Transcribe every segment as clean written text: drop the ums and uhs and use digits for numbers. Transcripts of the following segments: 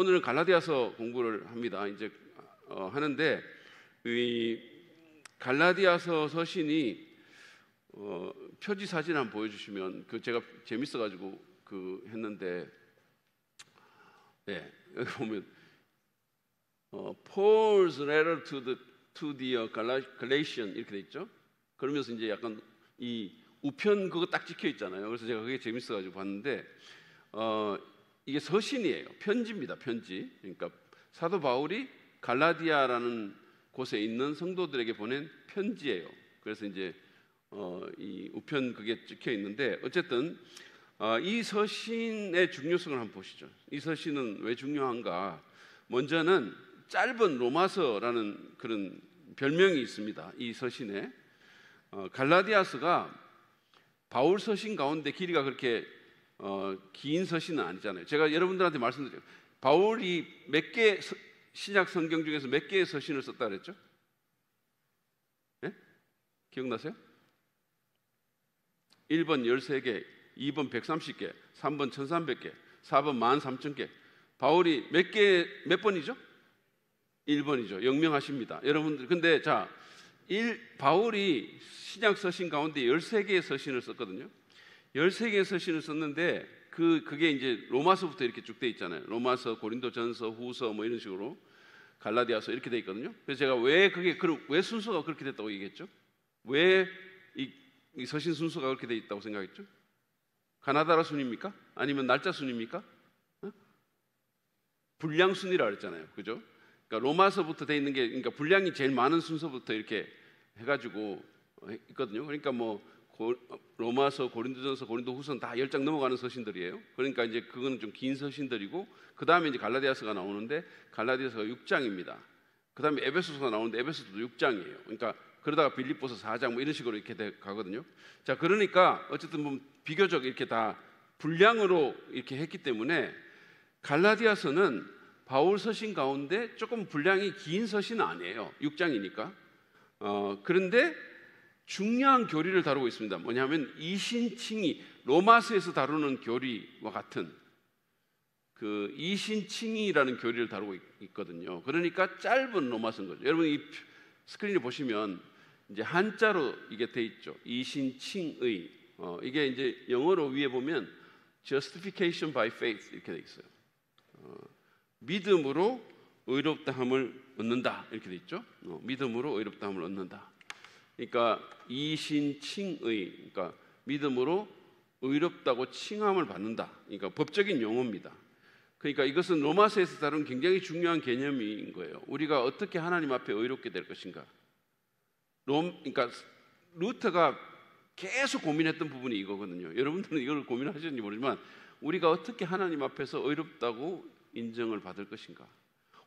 오늘은 갈라디아서 공부를 합니다. 이제 하는데 이 갈라디아서 서신이 표지 사진 한번 보여주시면 그 제가 재밌어가지고 그 했는데 네, 여기 보면 Paul's letter to the Galatians 이렇게 돼 있죠. 그러면서 이제 약간 이 우편 그거 딱 찍혀 있잖아요. 그래서 제가 그게 재밌어가지고 봤는데 이게 서신이에요. 편지입니다. 편지. 그러니까 사도 바울이 갈라디아라는 곳에 있는 성도들에게 보낸 편지예요. 그래서 이제 이 우편 그게 찍혀 있는데 어쨌든 이 서신의 중요성을 한번 보시죠. 이 서신은 왜 중요한가? 먼저는 짧은 로마서라는 그런 별명이 있습니다. 이 서신에 갈라디아서가 바울 서신 가운데 길이가 그렇게 긴 서신은 아니잖아요. 제가 여러분들한테 말씀드려요. 바울이 몇 개 신약 성경 중에서 몇 개의 서신을 썼다 그랬죠? 네? 기억나세요? 1번 13개, 2번 130개, 3번 1300개, 4번 13000개. 바울이 몇 번이죠? 1번이죠. 영명하십니다. 여러분들, 근데 자, 바울이 신약 서신 가운데 13개의 서신을 썼거든요. 13개의 서신을 썼는데 그게 이제 로마서부터 이렇게 쭉 돼 있잖아요. 로마서, 고린도전서, 후서 뭐 이런 식으로 갈라디아서 이렇게 돼 있거든요. 그래서 제가 왜 순서가 그렇게 됐다고 얘기했죠? 왜 이 서신 순서가 그렇게 돼 있다고 생각했죠? 가나다라 순입니까? 아니면 날짜 순입니까? 분량 순이라 그랬잖아요. 그죠? 그러니까 로마서부터 돼 있는 게 그러니까 분량이 제일 많은 순서부터 이렇게 해가지고 있거든요. 그러니까 뭐 로마서, 고린도전서, 고린도후서는 다 10장 넘어가는 서신들이에요. 그러니까 이제 그거는 좀 긴 서신들이고 그 다음에 이제 갈라디아서가 나오는데 갈라디아서가 6장입니다. 그 다음에 에베소서가 나오는데 에베소서도 6장이에요. 그러니까 그러다가 빌립보서 4장 뭐 이런 식으로 이렇게 가거든요. 자, 그러니까 어쨌든 뭐 비교적 이렇게 다 분량으로 이렇게 했기 때문에 갈라디아서는 바울 서신 가운데 조금 분량이 긴 서신은 아니에요. 6장이니까. 그런데 중요한 교리를 다루고 있습니다. 뭐냐면 이신칭의, 로마서에서 다루는 교리와 같은 그 이신칭의라는 교리를 다루고 있거든요. 그러니까 짧은 로마서인 거죠. 여러분 이 스크린을 보시면 이제 한자로 이게 돼 있죠. 이신칭의. 이게 이제 영어로 위에 보면 justification by faith 이렇게 돼 있어요. 믿음으로 의롭다함을 얻는다 이렇게 돼 있죠. 믿음으로 의롭다함을 얻는다. 그러니까 이신칭의, 그러니까 믿음으로 의롭다고 칭함을 받는다. 그러니까 법적인 용어입니다. 그러니까 이것은 로마서에서 다룬 굉장히 중요한 개념인 거예요. 우리가 어떻게 하나님 앞에 의롭게 될 것인가. 그러니까 루터가 계속 고민했던 부분이 이거거든요. 여러분들은 이걸 고민하셨는지 모르지만 우리가 어떻게 하나님 앞에서 의롭다고 인정을 받을 것인가.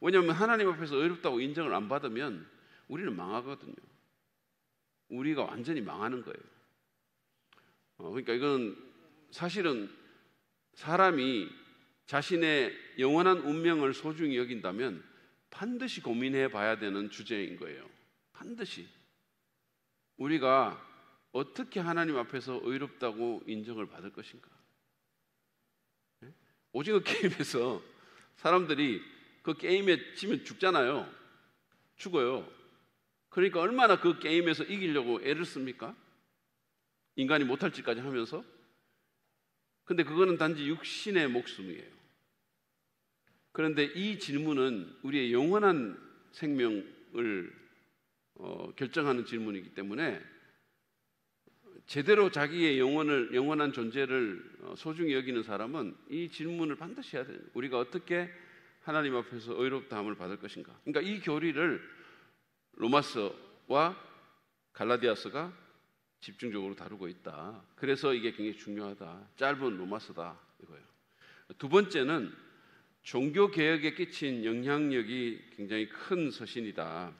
왜냐하면 하나님 앞에서 의롭다고 인정을 안 받으면 우리는 망하거든요. 우리가 완전히 망하는 거예요. 그러니까 이건 사실은 사람이 자신의 영원한 운명을 소중히 여긴다면 반드시 고민해 봐야 되는 주제인 거예요. 반드시. 우리가 어떻게 하나님 앞에서 의롭다고 인정을 받을 것인가. 오징어 게임에서 사람들이 그 게임에 지면 죽잖아요. 죽어요. 그러니까 얼마나 그 게임에서 이기려고 애를 씁니까? 인간이 못할 짓까지 하면서. 근데 그거는 단지 육신의 목숨이에요. 그런데 이 질문은 우리의 영원한 생명을 결정하는 질문이기 때문에 제대로 자기의 영원한 존재를 소중히 여기는 사람은 이 질문을 반드시 해야 돼요. 우리가 어떻게 하나님 앞에서 의롭다함을 받을 것인가. 그러니까 이 교리를 로마서와 갈라디아서가 집중적으로 다루고 있다. 그래서 이게 굉장히 중요하다. 짧은 로마서다 이거예요. 두 번째는 종교 개혁에 끼친 영향력이 굉장히 큰 서신이다.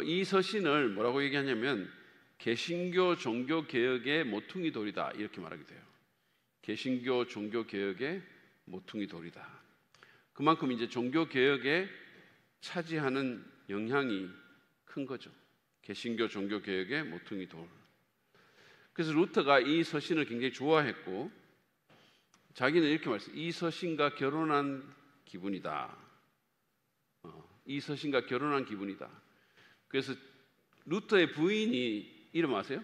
이 서신을 뭐라고 얘기하냐면 개신교 종교 개혁의 모퉁이 돌이다 이렇게 말하게 돼요. 개신교 종교 개혁의 모퉁이 돌이다. 그만큼 이제 종교 개혁에 차지하는 영향이 큰 거죠. 개신교 종교 개혁의 모퉁이 돌. 그래서 루터가 이 서신을 굉장히 좋아했고 자기는 이렇게 말했어요. 이 서신과 결혼한 기분이다. 이 서신과 결혼한 기분이다. 그래서 루터의 부인이 이름 아세요?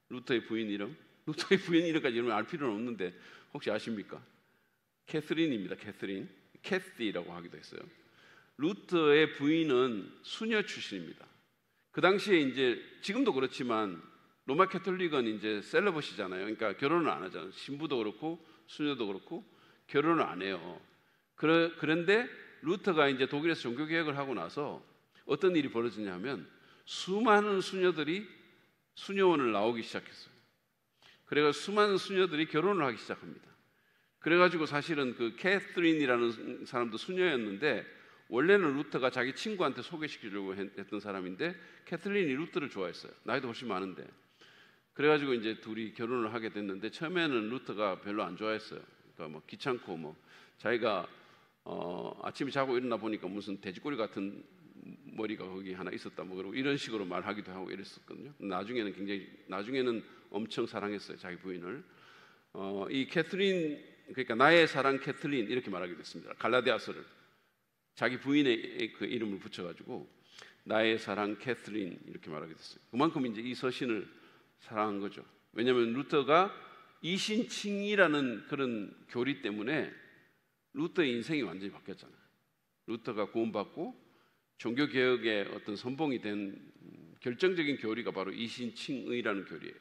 루터의 부인 이름? 루터의 부인 이름까지 이름을 알 필요는 없는데 혹시 아십니까? 캐서린입니다. 캐서린. 캐시라고 하기도 했어요. 루터의 부인은 수녀 출신입니다. 그 당시에 이제 지금도 그렇지만 로마 캐톨릭은 이제 셀러버시잖아요. 그러니까 결혼을 안 하잖아요. 신부도 그렇고 수녀도 그렇고 결혼을 안 해요. 그런데 루터가 이제 독일에서 종교 개혁을 하고 나서 어떤 일이 벌어지냐면 수많은 수녀들이 수녀원을 나오기 시작했어요. 그래서 수많은 수녀들이 결혼을 하기 시작합니다. 그래가지고 사실은 그 캐서린이라는 사람도 수녀였는데 원래는 루터가 자기 친구한테 소개시키려고 했던 사람인데 캐서린이 루터를 좋아했어요. 나이도 훨씬 많은데. 그래가지고 이제 둘이 결혼을 하게 됐는데 처음에는 루터가 별로 안 좋아했어요. 그러니까 뭐 귀찮고 뭐 자기가 아침에 자고 일어나 보니까 무슨 돼지꼬리 같은 머리가 거기 하나 있었다 뭐 그러고 이런 식으로 말하기도 하고 이랬었거든요. 나중에는 엄청 사랑했어요. 자기 부인을. 이 캐서린 그러니까 나의 사랑 캐서린 이렇게 말하게 됐습니다. 갈라디아서를 자기 부인의 그 이름을 붙여가지고 나의 사랑 캐서린 이렇게 말하게 됐어요. 그만큼 이제 이 서신을 사랑한 거죠. 왜냐하면 루터가 이신칭이라는 그런 교리 때문에 루터의 인생이 완전히 바뀌었잖아요. 루터가 구원받고 종교개혁의 어떤 선봉이 된 결정적인 교리가 바로 이신칭의라는 교리예요.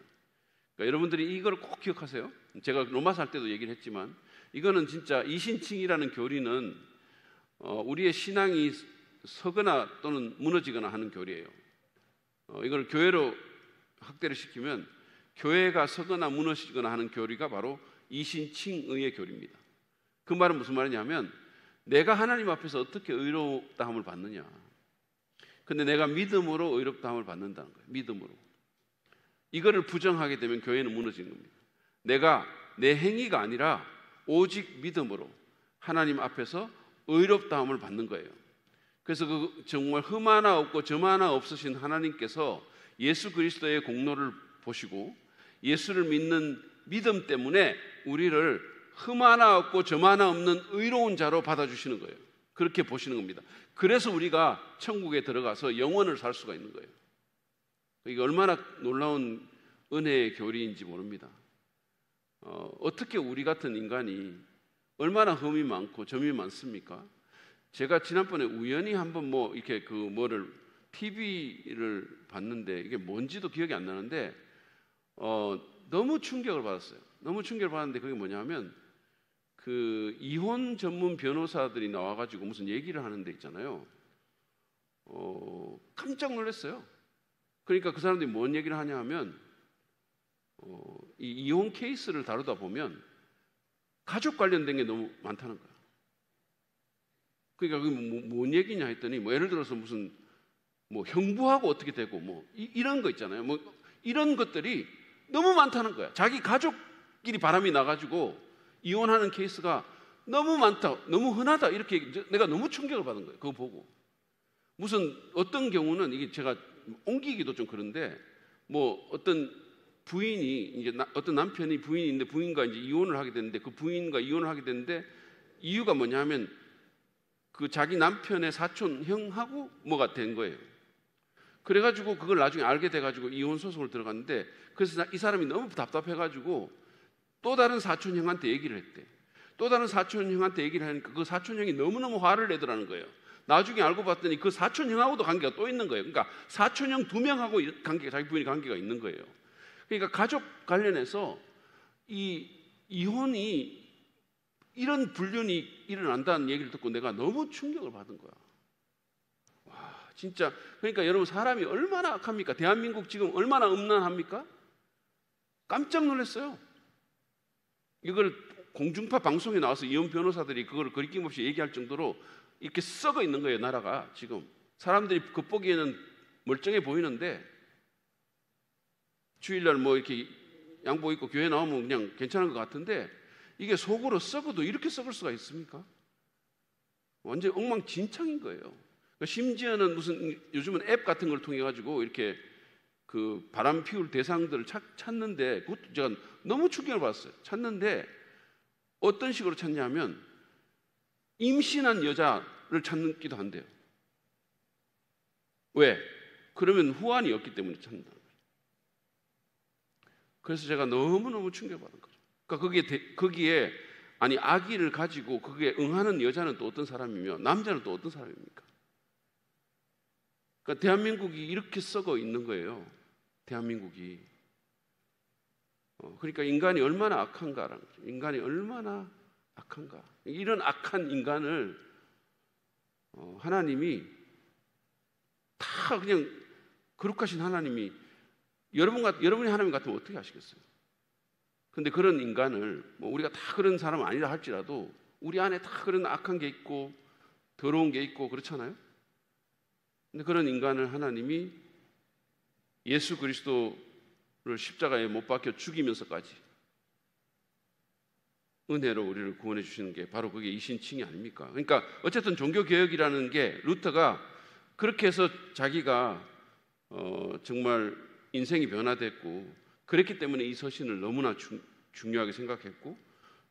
그러니까 여러분들이 이걸 꼭 기억하세요. 제가 로마서 할 때도 얘기를 했지만 이거는 진짜 이신칭이라는 교리는 우리의 신앙이 서거나 또는 무너지거나 하는 교리예요. 이걸 교회로 확대를 시키면 교회가 서거나 무너지거나 하는 교리가 바로 이신칭의의 교리입니다. 그 말은 무슨 말이냐면 내가 하나님 앞에서 어떻게 의롭다함을 받느냐. 근데 내가 믿음으로 의롭다함을 받는다는 거예요. 믿음으로. 이거를 부정하게 되면 교회는 무너지는 겁니다. 내가 내 행위가 아니라 오직 믿음으로 하나님 앞에서 의롭다함을 받는 거예요. 그래서 그 정말 흠 하나 없고 점 하나 없으신 하나님께서 예수 그리스도의 공로를 보시고 예수를 믿는 믿음 때문에 우리를 흠 하나 없고 점 하나 없는 의로운 자로 받아주시는 거예요. 그렇게 보시는 겁니다. 그래서 우리가 천국에 들어가서 영원을 살 수가 있는 거예요. 이게 얼마나 놀라운 은혜의 교리인지 모릅니다. 어떻게 우리 같은 인간이 얼마나 흠이 많고 점이 많습니까? 제가 지난번에 우연히 한번 뭐 이렇게 그 뭐를 TV를 봤는데 이게 뭔지도 기억이 안 나는데 너무 충격을 받았어요. 너무 충격을 받았는데 그게 뭐냐면 그 이혼 전문 변호사들이 나와가지고 무슨 얘기를 하는 데 있잖아요. 깜짝 놀랐어요. 그러니까 그 사람들이 뭔 얘기를 하냐 하면 이 이혼 케이스를 다루다 보면 가족 관련된 게 너무 많다는 거예요. 그러니까 그게 뭔 얘기냐 했더니 뭐 예를 들어서 무슨 뭐 형부하고 어떻게 되고 뭐 이런 거 있잖아요. 뭐 이런 것들이 너무 많다는 거야. 자기 가족끼리 바람이 나가지고 이혼하는 케이스가 너무 많다, 너무 흔하다 이렇게 내가 너무 충격을 받은 거예요. 그거 보고 무슨 어떤 경우는 이게 제가 옮기기도 좀 그런데 뭐 어떤 부인이 이제 어떤 남편이 부인인데 부인과 이제 이혼을 하게 됐는데 그 부인과 이혼을 하게 됐는데 이유가 뭐냐면 그 자기 남편의 사촌 형하고 뭐가 된 거예요. 그래가지고 그걸 나중에 알게 돼가지고 이혼 소송을 들어갔는데 그래서 이 사람이 너무 답답해가지고 또 다른 사촌 형한테 얘기를 했대. 또 다른 사촌 형한테 얘기를 하니까 그 사촌 형이 너무너무 화를 내더라는 거예요. 나중에 알고 봤더니 그 사촌 형하고도 관계가 또 있는 거예요. 그러니까 사촌 형 2명하고 관계가 자기 부인이 관계가 있는 거예요. 그러니까 가족 관련해서 이 이혼이 이런 불륜이 일어난다는 얘기를 듣고 내가 너무 충격을 받은 거야. 와, 진짜 그러니까 여러분 사람이 얼마나 악합니까? 대한민국 지금 얼마나 음란합니까? 깜짝 놀랐어요. 이걸 공중파 방송에 나와서 이혼 변호사들이 그걸 거리낌 없이 얘기할 정도로 이렇게 썩어 있는 거예요. 나라가 지금 사람들이 겉보기에는 멀쩡해 보이는데 주일날 뭐 이렇게 양복 입고 교회 나오면 그냥 괜찮은 것 같은데 이게 속으로 썩어도 이렇게 썩을 수가 있습니까? 완전 엉망진창인 거예요. 그러니까 심지어는 무슨 요즘은 앱 같은 걸 통해 가지고 이렇게 그 바람 피울 대상들을 찾는데 그것도 제가 너무 충격을 받았어요. 찾는데 어떤 식으로 찾냐면 임신한 여자를 찾기도 한대요. 왜? 그러면 후환이 없기 때문에 찾는다는 거예요. 그래서 제가 너무너무 충격받은 거죠. 그러니까 거기에 아니 아기를 가지고 그게 응하는 여자는 또 어떤 사람이며 남자는 또 어떤 사람입니까? 그러니까 대한민국이 이렇게 썩어 있는 거예요. 대한민국이. 그러니까 인간이 얼마나 악한가라는 거죠. 인간이 얼마나 악한가. 이런 악한 인간을 하나님이 다 그냥 거룩하신 하나님이 여러분이 하나님 같으면 어떻게 하시겠어요? 근데 그런 인간을 우리가 다 그런 사람 아니라 할지라도 우리 안에 다 그런 악한 게 있고 더러운 게 있고 그렇잖아요. 근데 그런 인간을 하나님이 예수 그리스도를 십자가에 못 박혀 죽이면서까지 은혜로 우리를 구원해 주시는 게 바로 그게 이신칭이 아닙니까? 그러니까 어쨌든 종교개혁이라는 게 루터가 그렇게 해서 자기가 정말 인생이 변화됐고 그랬기 때문에 이 서신을 너무나 중요하게 생각했고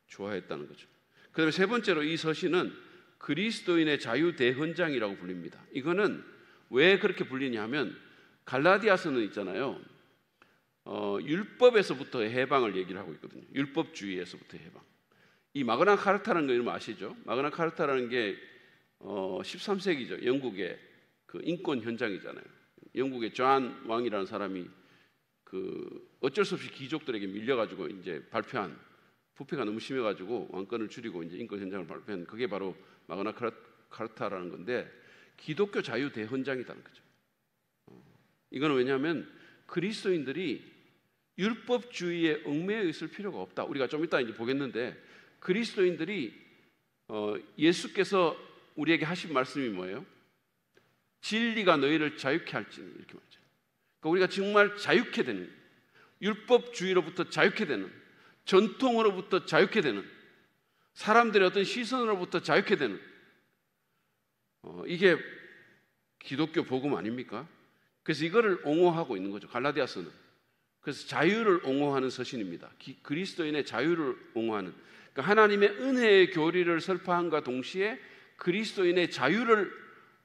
좋아했다는 거죠. 그 다음에 세 번째로 이 서신은 그리스도인의 자유대헌장이라고 불립니다. 이거는 왜 그렇게 불리냐 하면 갈라디아서는 있잖아요. 율법에서부터 해방을 얘기를 하고 있거든요. 율법주의에서부터 해방. 이 마그나 카르타라는 거 이름 아시죠? 마그나 카르타라는 게 13세기죠. 영국의 그 인권 현장이잖아요. 영국의 존 왕이라는 사람이 그 어쩔 수 없이 귀족들에게 밀려가지고 이제 발표한 부패가 너무 심해가지고 왕권을 줄이고 이제 인권 현장을 발표한 그게 바로 마그나 카르타라는 건데 기독교 자유 대헌장이라는 거죠. 이거는 왜냐하면 그리스도인들이 율법주의에 얽매여 있을 필요가 없다. 우리가 좀 이따 이제 보겠는데 그리스도인들이 예수께서 우리에게 하신 말씀이 뭐예요? 진리가 너희를 자유케 할지니 이렇게 말하죠. 그러니까 우리가 정말 자유케 되는 율법주의로부터 자유케 되는 전통으로부터 자유케 되는 사람들의 어떤 시선으로부터 자유케 되는 이게 기독교 복음 아닙니까? 그래서 이거를 옹호하고 있는 거죠. 갈라디아서는. 그래서 자유를 옹호하는 서신입니다. 그리스도인의 자유를 옹호하는 그러니까 하나님의 은혜의 교리를 설파함과 동시에 그리스도인의 자유를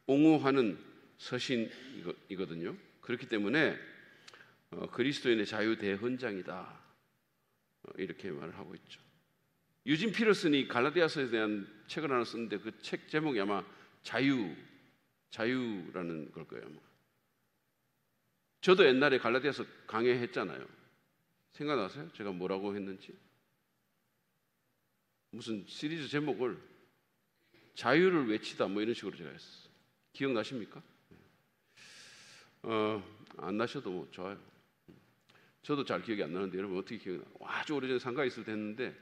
옹호하는 서신이거든요. 그렇기 때문에 그리스도인의 자유 대헌장이다 이렇게 말을 하고 있죠. 유진 피러슨이 갈라디아서에 대한 책을 하나 썼는데 그 책 제목이 아마 자유라는 걸 거예요. 저도 옛날에 갈라디아서 강의했잖아요. 생각나세요? 제가 뭐라고 했는지? 무슨 시리즈 제목을 자유를 외치다 뭐 이런 식으로 제가 했어요. 기억나십니까? 안 나셔도 뭐 좋아요. 저도 잘 기억이 안 나는데 여러분 어떻게 기억나요? 아주 오래전에 상가에 있을 때 했는데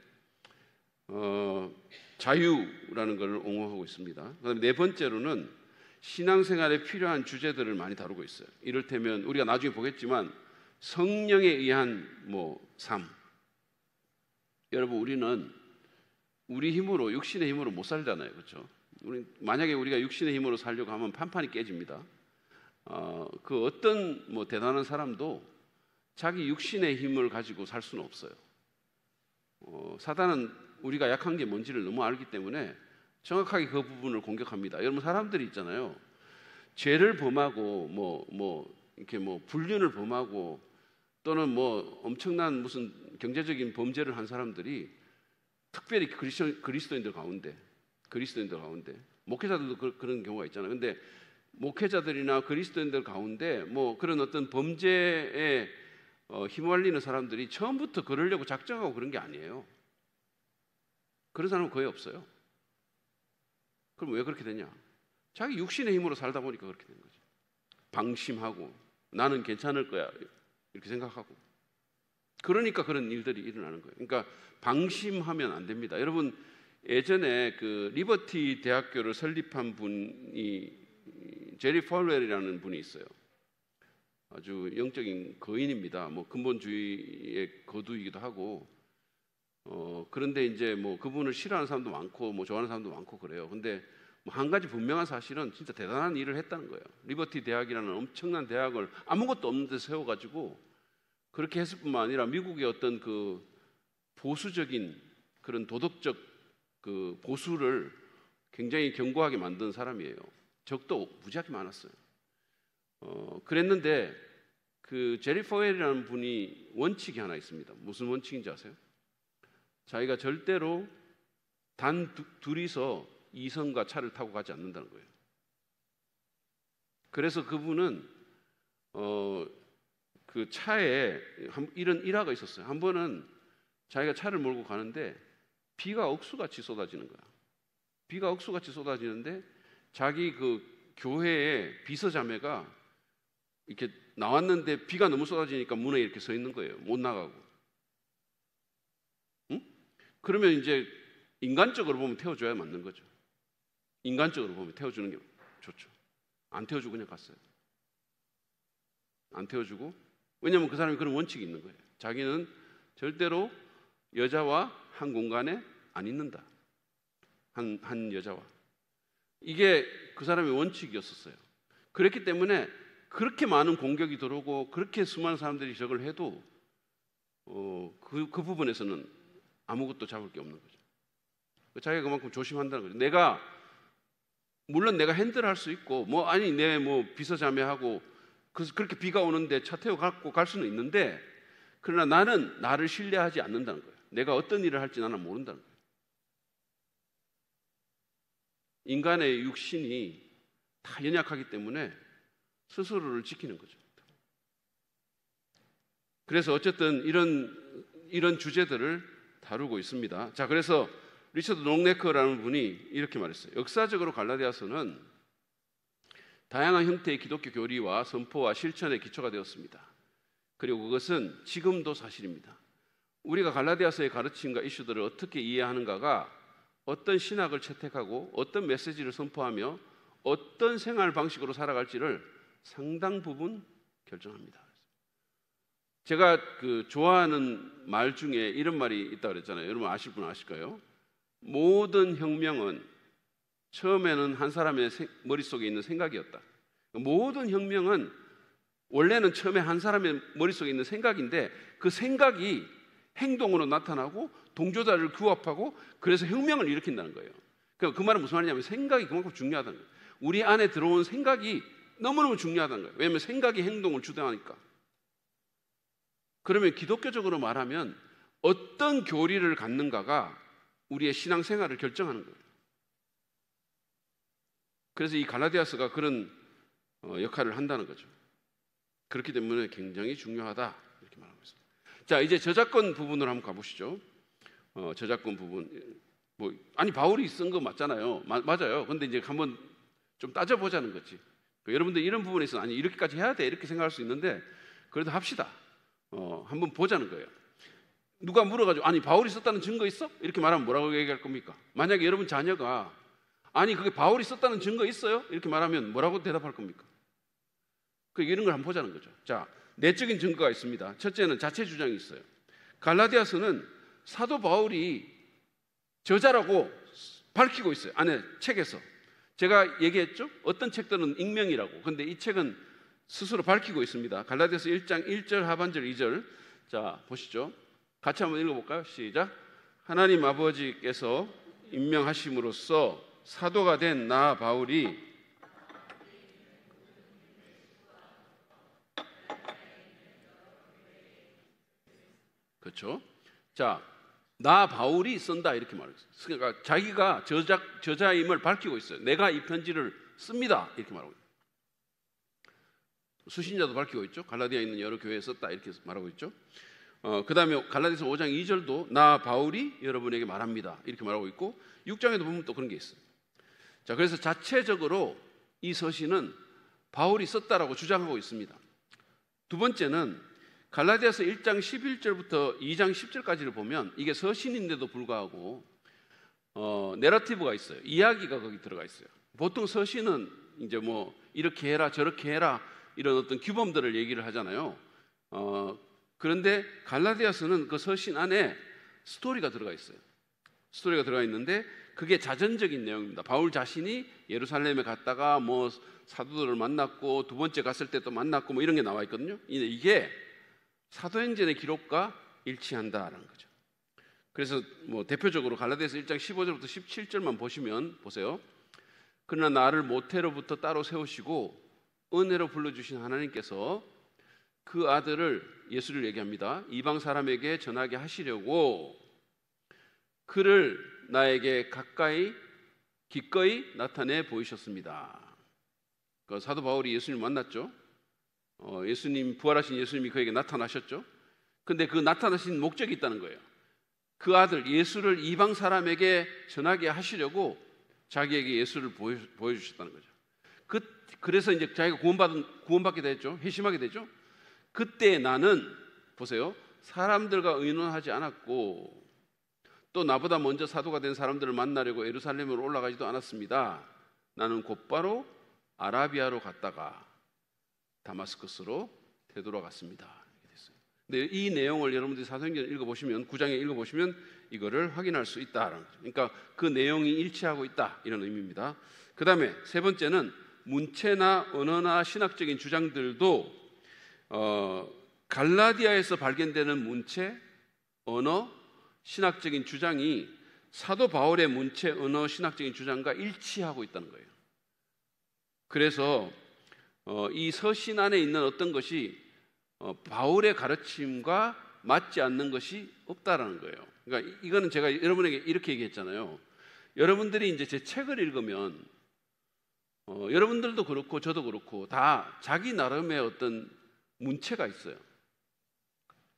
자유라는 걸 옹호하고 있습니다. 그다음에 네 번째로는 신앙생활에 필요한 주제들을 많이 다루고 있어요. 이를테면 우리가 나중에 보겠지만 성령에 의한 삶. 여러분 우리는 우리 힘으로 육신의 힘으로 못 살잖아요, 그렇죠? 만약에 우리가 육신의 힘으로 살려고 하면 판판이 깨집니다. 그 어떤 대단한 사람도 자기 육신의 힘을 가지고 살 수는 없어요. 사단은 우리가 약한 게 뭔지를 너무 알기 때문에 정확하게 그 부분을 공격합니다. 여러분 사람들이 있잖아요. 죄를 범하고 이렇게 불륜을 범하고 또는 엄청난 무슨 경제적인 범죄를 한 사람들이 특별히 그리스도인들 가운데 목회자들도 그런 경우가 있잖아요. 근데 목회자들이나 그리스도인들 가운데 그런 어떤 범죄에 휘말리는 사람들이 처음부터 그러려고 작정하고 그런 게 아니에요. 그런 사람은 거의 없어요. 그럼 왜 그렇게 되냐? 자기 육신의 힘으로 살다 보니까 그렇게 된 거죠. 방심하고 나는 괜찮을 거야 이렇게 생각하고 그러니까 그런 일들이 일어나는 거예요. 그러니까 방심하면 안 됩니다. 여러분 예전에 그 리버티 대학교를 설립한 분이 제리 펄웰이라는 분이 있어요. 아주 영적인 거인입니다. 근본주의의 거두이기도 하고 그런데 이제 그분을 싫어하는 사람도 많고 좋아하는 사람도 많고 그래요. 근데 한 가지 분명한 사실은 진짜 대단한 일을 했다는 거예요. 리버티 대학이라는 엄청난 대학을 아무것도 없는 데 세워가지고 그렇게 했을 뿐만 아니라 미국의 어떤 그 보수적인 그런 도덕적 그 보수를 굉장히 견고하게 만든 사람이에요. 적도 무지하게 많았어요. 그랬는데 그 제리 포웰이라는 분이 원칙이 하나 있습니다. 무슨 원칙인지 아세요? 자기가 절대로 둘이서 이성과 차를 타고 가지 않는다는 거예요. 그래서 그분은 그 차에 이런 일화가 있었어요. 한 번은 자기가 차를 몰고 가는데 비가 억수같이 쏟아지는 거야. 비가 억수같이 쏟아지는데 자기 그 교회에 비서자매가 이렇게 나왔는데 비가 너무 쏟아지니까 문에 이렇게 서 있는 거예요. 못 나가고. 응? 그러면 이제 인간적으로 보면 태워줘야 맞는 거죠. 인간적으로 보면 태워주는 게 좋죠. 안 태워주고 그냥 갔어요. 안 태워주고, 왜냐하면 그 사람이 그런 원칙이 있는 거예요. 자기는 절대로 여자와 한 공간에 안 있는다. 한 여자와. 이게 그 사람의 원칙이었었어요. 그렇기 때문에 그렇게 많은 공격이 들어오고 그렇게 수많은 사람들이 저걸 해도 그 부분에서는 아무것도 잡을 게 없는 거죠. 자기가 그만큼 조심한다는 거죠. 물론 내가 핸들할 수 있고 내 비서자매하고 그렇게 비가 오는데 차 태워 갖고 갈 수는 있는데, 그러나 나는 나를 신뢰하지 않는다는 거예요. 내가 어떤 일을 할지 나는 모른다는 거예요. 인간의 육신이 다 연약하기 때문에 스스로를 지키는 거죠. 그래서 어쨌든 이런 주제들을 다루고 있습니다. 자, 그래서 리처드 롱네커라는 분이 이렇게 말했어요. 역사적으로 갈라디아서는 다양한 형태의 기독교 교리와 선포와 실천의 기초가 되었습니다. 그리고 그것은 지금도 사실입니다. 우리가 갈라디아서의 가르침과 이슈들을 어떻게 이해하는가가 어떤 신학을 채택하고 어떤 메시지를 선포하며 어떤 생활 방식으로 살아갈지를 상당 부분 결정합니다. 제가 좋아하는 말 중에 이런 말이 있다고 그랬잖아요. 여러분 아실 분 아실까요? 모든 혁명은 처음에는 한 사람의 머릿속에 있는 생각이었다. 모든 혁명은 원래는 처음에 한 사람의 머릿속에 있는 생각인데 그 생각이 행동으로 나타나고 동조자를 규합하고 그래서 혁명을 일으킨다는 거예요. 그 말은 무슨 말이냐면 생각이 그만큼 중요하다는 거예요. 우리 안에 들어온 생각이 너무너무 중요하다는 거예요. 왜냐하면 생각이 행동을 주도하니까. 그러면 기독교적으로 말하면 어떤 교리를 갖는가가 우리의 신앙생활을 결정하는 거예요. 그래서 이 갈라디아서가 그런 역할을 한다는 거죠. 그렇기 때문에 굉장히 중요하다 이렇게 말하고 있습니다. 자, 이제 저작권 부분으로 한번 가보시죠. 저작권 부분 바울이 쓴 거 맞잖아요. 맞아요. 근데 이제 한번 좀 따져보자는 거지. 여러분들 이런 부분에서 아니 이렇게까지 해야 돼 이렇게 생각할 수 있는데 그래도 합시다. 한번 보자는 거예요. 누가 물어가지고 아니 바울이 썼다는 증거 있어? 이렇게 말하면 뭐라고 얘기할 겁니까? 만약에 여러분 자녀가 아니 그게 바울이 썼다는 증거 있어요? 이렇게 말하면 뭐라고 대답할 겁니까? 이런 걸 한번 보자는 거죠. 자, 내적인 증거가 있습니다. 첫째는 자체 주장이 있어요. 갈라디아서는 사도 바울이 저자라고 밝히고 있어요. 안에 책에서. 제가 얘기했죠? 어떤 책들은 익명이라고. 근데 이 책은 스스로 밝히고 있습니다. 갈라디아서 1장 1절 하반절 2절. 자, 보시죠. 같이 한번 읽어볼까요? 시작. 하나님 아버지께서 임명하심으로써 사도가 된 나 바울이 그렇죠? 자, 나 바울이 쓴다 이렇게 말했어요. 그러니까 자기가 저자임을 밝히고 있어요. 내가 이 편지를 씁니다 이렇게 말하고 있어요. 수신자도 밝히고 있죠. 갈라디아에 있는 여러 교회에 썼다 이렇게 말하고 있죠. 그 다음에 갈라디아서 5장 2절도 나 바울이 여러분에게 말합니다 이렇게 말하고 있고 6장에도 보면 또 그런 게 있어요. 자, 그래서 자체적으로 이 서신은 바울이 썼다라고 주장하고 있습니다. 두 번째는 갈라디아서 1장 11절부터 2장 10절까지를 보면 이게 서신인데도 불구하고 내러티브가 있어요. 이야기가 거기 들어가 있어요. 보통 서신은 이제 이렇게 해라 저렇게 해라 이런 어떤 규범들을 얘기를 하잖아요. 그런데 갈라디아서는 그 서신 안에 스토리가 들어가 있어요. 스토리가 들어가 있는데 그게 자전적인 내용입니다. 바울 자신이 예루살렘에 갔다가 사도들을 만났고 두 번째 갔을 때 또 만났고 이런 게 나와 있거든요. 이게 사도행전의 기록과 일치한다라는 거죠. 그래서 뭐 대표적으로 갈라디아서 1장 15절부터 17절만 보시면 보세요. 그러나 나를 모태로부터 따로 세우시고 은혜로 불러주신 하나님께서 그 아들을, 예수를 얘기합니다, 이방 사람에게 전하게 하시려고 그를 나에게 기꺼이 나타내 보이셨습니다. 그 사도 바울이 예수님 만났죠. 예수님, 부활하신 예수님이 그에게 나타나셨죠. 근데 그 나타나신 목적이 있다는 거예요. 그 아들 예수를 이방 사람에게 전하게 하시려고 자기에게 예수를 보여주셨다는 거죠. 그래서 이제 자기가 구원받게 되죠. 회심하게 되죠. 그때 나는, 보세요, 사람들과 의논하지 않았고 또 나보다 먼저 사도가 된 사람들을 만나려고 예루살렘으로 올라가지도 않았습니다. 나는 곧바로 아라비아로 갔다가 다마스커스로 되돌아갔습니다. 이렇게 됐어요. 근데 이 내용을 여러분들이 사도행전 읽어보시면, 9장에 읽어보시면 이거를 확인할 수 있다라는 거죠. 그러니까 그 내용이 일치하고 있다, 이런 의미입니다. 그 다음에 세 번째는 문체나 언어나 신학적인 주장들도 갈라디아에서 발견되는 문체, 언어, 신학적인 주장이 사도 바울의 문체, 언어, 신학적인 주장과 일치하고 있다는 거예요. 그래서 이 서신 안에 있는 어떤 것이 바울의 가르침과 맞지 않는 것이 없다라는 거예요. 그러니까 이거는 제가 여러분에게 이렇게 얘기했잖아요. 여러분들이 이제 제 책을 읽으면 여러분들도 그렇고 저도 그렇고 다 자기 나름의 어떤 문체가 있어요.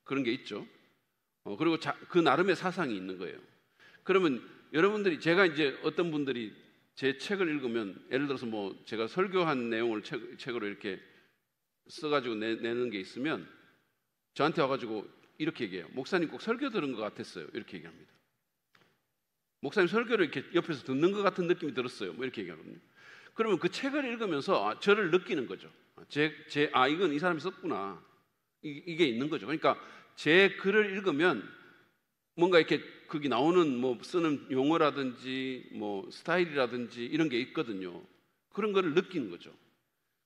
그런 게 있죠. 그리고 그 나름의 사상이 있는 거예요. 그러면 여러분들이, 제가 이제 어떤 분들이 제 책을 읽으면, 예를 들어서 뭐 제가 설교한 내용을 책으로 이렇게 써가지고 내는 게 있으면 저한테 와가지고 이렇게 얘기해요. 목사님 꼭 설교 들은 것 같았어요. 이렇게 얘기합니다. 목사님 설교를 이렇게 옆에서 듣는 것 같은 느낌이 들었어요. 뭐 이렇게 얘기하거든요. 그러면 그 책을 읽으면서 저를 느끼는 거죠. 이건 이 사람이 썼구나. 이게 있는 거죠. 그러니까 제 글을 읽으면 뭔가 이렇게 거기 나오는 뭐 쓰는 용어라든지 뭐 스타일이라든지 이런 게 있거든요. 그런 거를 느끼는 거죠.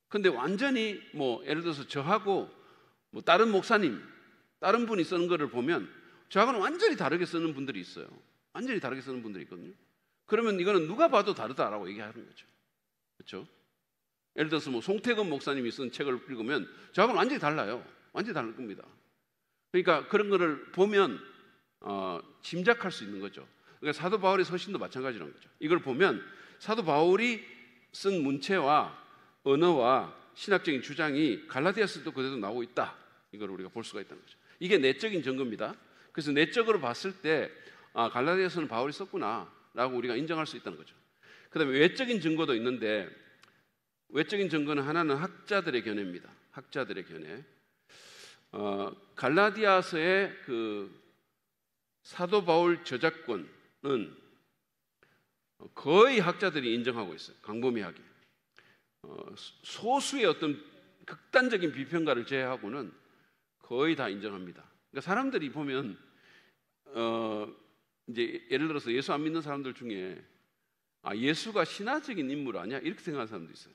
근데 완전히 뭐 예를 들어서 저하고 뭐 다른 목사님, 다른 분이 쓰는 거를 보면 저하고는 완전히 다르게 쓰는 분들이 있어요. 완전히 다르게 쓰는 분들이 있거든요. 그러면 이거는 누가 봐도 다르다라고 얘기하는 거죠. 그렇죠? 예를 들어서 뭐 송태근 목사님이 쓴 책을 읽으면 저하고는 완전히 달라요. 완전히 다를 겁니다. 그러니까 그런 거를 보면 짐작할 수 있는 거죠. 그러니까 사도 바울의 서신도 마찬가지라는 거죠. 이걸 보면 사도 바울이 쓴 문체와 언어와 신학적인 주장이 갈라디아서도 그대로 나오고 있다. 이걸 우리가 볼 수가 있다는 거죠. 이게 내적인 증거입니다. 그래서 내적으로 봤을 때 갈라디아서는 바울이 썼구나라고 우리가 인정할 수 있다는 거죠. 그다음에 외적인 증거도 있는데, 외적인 증거는 하나는 학자들의 견해입니다. 학자들의 견해. 갈라디아서의 그 사도 바울 저작권은 거의 학자들이 인정하고 있어요. 광범위하게. 소수의 어떤 극단적인 비평가를 제외하고는 거의 다 인정합니다. 그러니까 사람들이 보면 이제 예를 들어서 예수 안 믿는 사람들 중에 예수가 신화적인 인물 아니야? 이렇게 생각하는 사람도 있어요.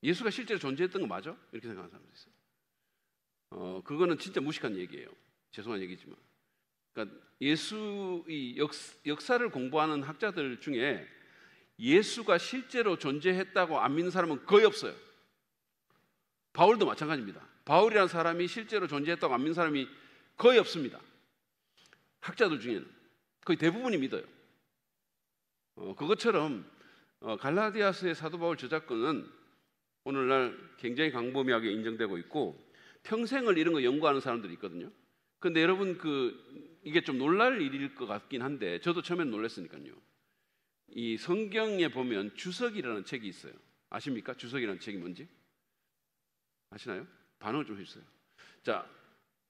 예수가 실제로 존재했던 거 맞아? 이렇게 생각하는 사람도 있어요. 그거는 진짜 무식한 얘기예요. 죄송한 얘기지만. 그러니까 예수의 역사를 공부하는 학자들 중에 예수가 실제로 존재했다고 안 믿는 사람은 거의 없어요. 바울도 마찬가지입니다. 바울이라는 사람이 실제로 존재했다고 안 믿는 사람이 거의 없습니다. 학자들 중에는 거의 대부분이 믿어요. 그것처럼 갈라디아서의 사도 바울 저작권은 오늘날 굉장히 광범위하게 인정되고 있고 평생을 이런 거 연구하는 사람들이 있거든요. 근데 여러분 이게 좀 놀랄 일일 것 같긴 한데 저도 처음엔 놀랐으니까요. 이 성경에 보면 주석이라는 책이 있어요. 아십니까? 주석이라는 책이 뭔지? 아시나요? 반응을 좀 해주세요. 자,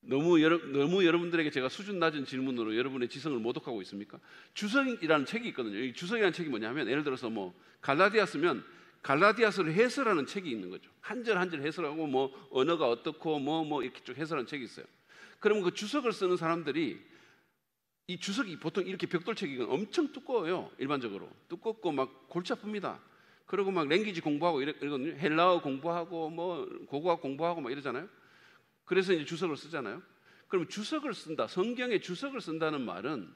너무 여러분들에게 제가 수준 낮은 질문으로 여러분의 지성을 모독하고 있습니까? 주석이라는 책이 있거든요. 이 주석이라는 책이 뭐냐면 예를 들어서 뭐 갈라디아서면 갈라디아서를 해설하는 책이 있는 거죠. 한 절 한 절 해설하고 뭐 언어가 어떻고 뭐 이렇게 쭉 해설하는 책이 있어요. 그러면 그 주석을 쓰는 사람들이 이 주석이 보통 이렇게 벽돌책이건 엄청 두꺼워요. 일반적으로 두껍고 막 골치 아픕니다. 그리고 막 랭귀지 공부하고 이러거든요. 헬라어 공부하고 뭐 고고학 공부하고 막 이러잖아요. 그래서 이제 주석을 쓰잖아요. 그러면 주석을 쓴다, 성경에 주석을 쓴다는 말은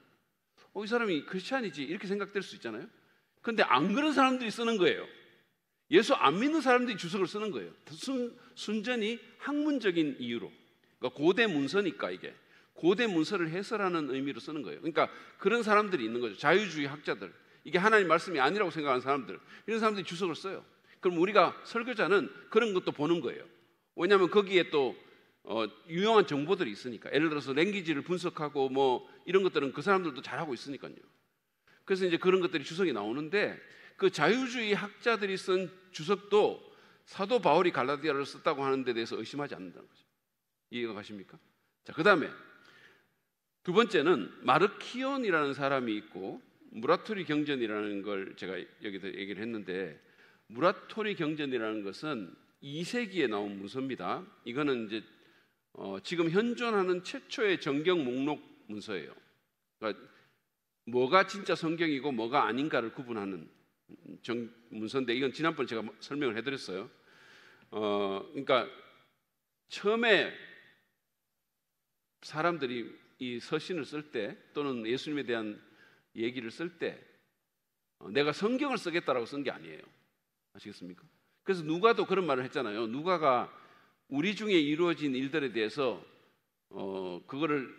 이 사람이 크리스찬이지 이렇게 생각될 수 있잖아요. 근데 안 그런 사람들이 쓰는 거예요. 예수 안 믿는 사람들이 주석을 쓰는 거예요. 순전히 학문적인 이유로. 그러니까 고대 문서니까 이게 고대 문서를 해설하는 의미로 쓰는 거예요. 그러니까 그런 사람들이 있는 거죠. 자유주의 학자들, 이게 하나님 말씀이 아니라고 생각하는 사람들, 이런 사람들이 주석을 써요. 그럼 우리가 설교자는 그런 것도 보는 거예요. 왜냐하면 거기에 또 유용한 정보들이 있으니까. 예를 들어서 랭귀지를 분석하고 뭐 이런 것들은 그 사람들도 잘하고 있으니까요. 그래서 이제 그런 것들이 주석이 나오는데, 그 자유주의 학자들이 쓴 주석도 사도 바울이 갈라디아를 썼다고 하는 데 대해서 의심하지 않는다는 거죠. 이해가 가십니까? 자, 그 다음에 두 번째는 마르키온이라는 사람이 있고 무라토리 경전이라는 걸 제가 여기서 얘기를 했는데, 무라토리 경전이라는 것은 2세기에 나온 문서입니다. 이거는 이제 지금 현존하는 최초의 정경 목록 문서예요. 그러니까 뭐가 진짜 성경이고 뭐가 아닌가를 구분하는 문서인데, 이건 지난번에 제가 설명을 해드렸어요. 그러니까 처음에 사람들이 이 서신을 쓸 때 또는 예수님에 대한 얘기를 쓸 때 내가 성경을 쓰겠다라고 쓴 게 아니에요. 아시겠습니까? 그래서 누가도 그런 말을 했잖아요. 누가가 우리 중에 이루어진 일들에 대해서 그걸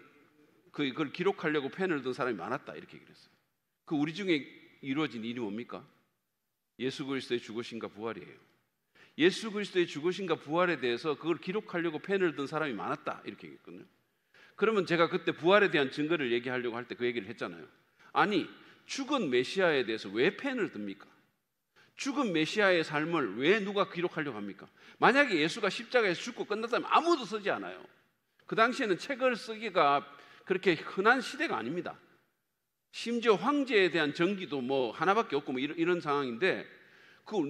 기록하려고 펜을 든 사람이 많았다, 이렇게 얘기를 했어요. 그 우리 중에 이루어진 일이 뭡니까? 예수 그리스도의 죽으심과 부활이에요. 예수 그리스도의 죽으심과 부활에 대해서 그걸 기록하려고 펜을 든 사람이 많았다, 이렇게 얘기했거든요. 그러면 제가 그때 부활에 대한 증거를 얘기하려고 할 때 그 얘기를 했잖아요. 아니, 죽은 메시아에 대해서 왜 펜을 듭니까? 죽은 메시아의 삶을 왜 누가 기록하려고 합니까? 만약에 예수가 십자가에서 죽고 끝났다면 아무도 쓰지 않아요. 그 당시에는 책을 쓰기가 그렇게 흔한 시대가 아닙니다. 심지어 황제에 대한 정기도 뭐 하나밖에 없고 뭐 이런 상황인데,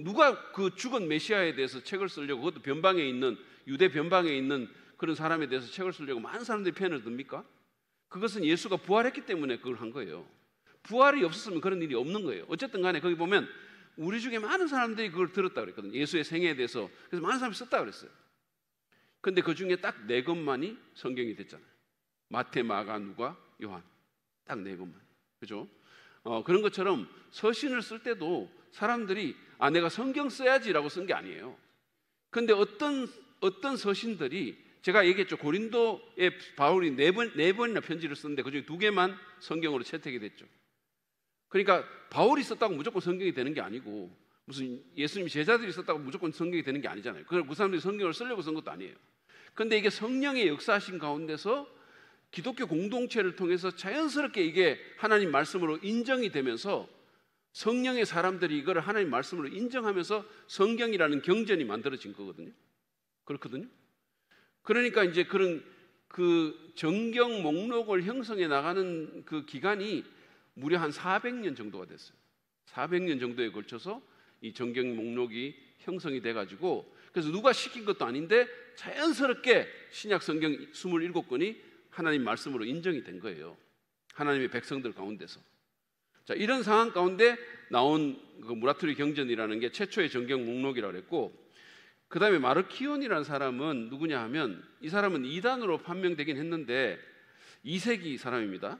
누가 그 죽은 메시아에 대해서 책을 쓰려고, 그것도 변방에 있는, 유대 변방에 있는 그런 사람에 대해서 책을 쓰려고 많은 사람들이 펜을 듭니까? 그것은 예수가 부활했기 때문에 그걸 한 거예요. 부활이 없었으면 그런 일이 없는 거예요. 어쨌든 간에 거기 보면 우리 중에 많은 사람들이 그걸 들었다고 그랬거든요. 예수의 생애에 대해서. 그래서 많은 사람이 썼다고 그랬어요. 근데 그 중에 딱 4권만이 성경이 됐잖아요. 마태, 마가, 누가, 요한. 딱 4권만. 그죠? 그런 것처럼 서신을 쓸 때도 사람들이 내가 성경 써야지라고 쓴 게 아니에요. 근데 어떤 서신들이, 제가 얘기했죠. 고린도에 바울이 4번이나 편지를 썼는데 그중에 2개만 성경으로 채택이 됐죠. 그러니까 바울이 썼다고 무조건 성경이 되는 게 아니고, 무슨 예수님 제자들이 썼다고 무조건 성경이 되는 게 아니잖아요. 그 사람들이 성경을 쓰려고 쓴 것도 아니에요. 근데 이게 성령의 역사하신 가운데서 기독교 공동체를 통해서 자연스럽게 이게 하나님 말씀으로 인정이 되면서 성령의 사람들이 이걸 하나님 말씀으로 인정하면서 성경이라는 경전이 만들어진 거거든요. 그렇거든요. 그러니까 이제 그런 그 정경 목록을 형성해 나가는 그 기간이 무려 한 400년 정도가 됐어요. 400년 정도에 걸쳐서 이 정경 목록이 형성이 돼가지고, 그래서 누가 시킨 것도 아닌데 자연스럽게 신약 성경 27권이 하나님 말씀으로 인정이 된 거예요. 하나님의 백성들 가운데서. 자, 이런 상황 가운데 나온 그 무라토리 경전이라는 게 최초의 정경 목록이라고 그랬고, 그 다음에 마르키온이라는 사람은 누구냐 하면, 이 사람은 이단으로 판명되긴 했는데 2세기 사람입니다.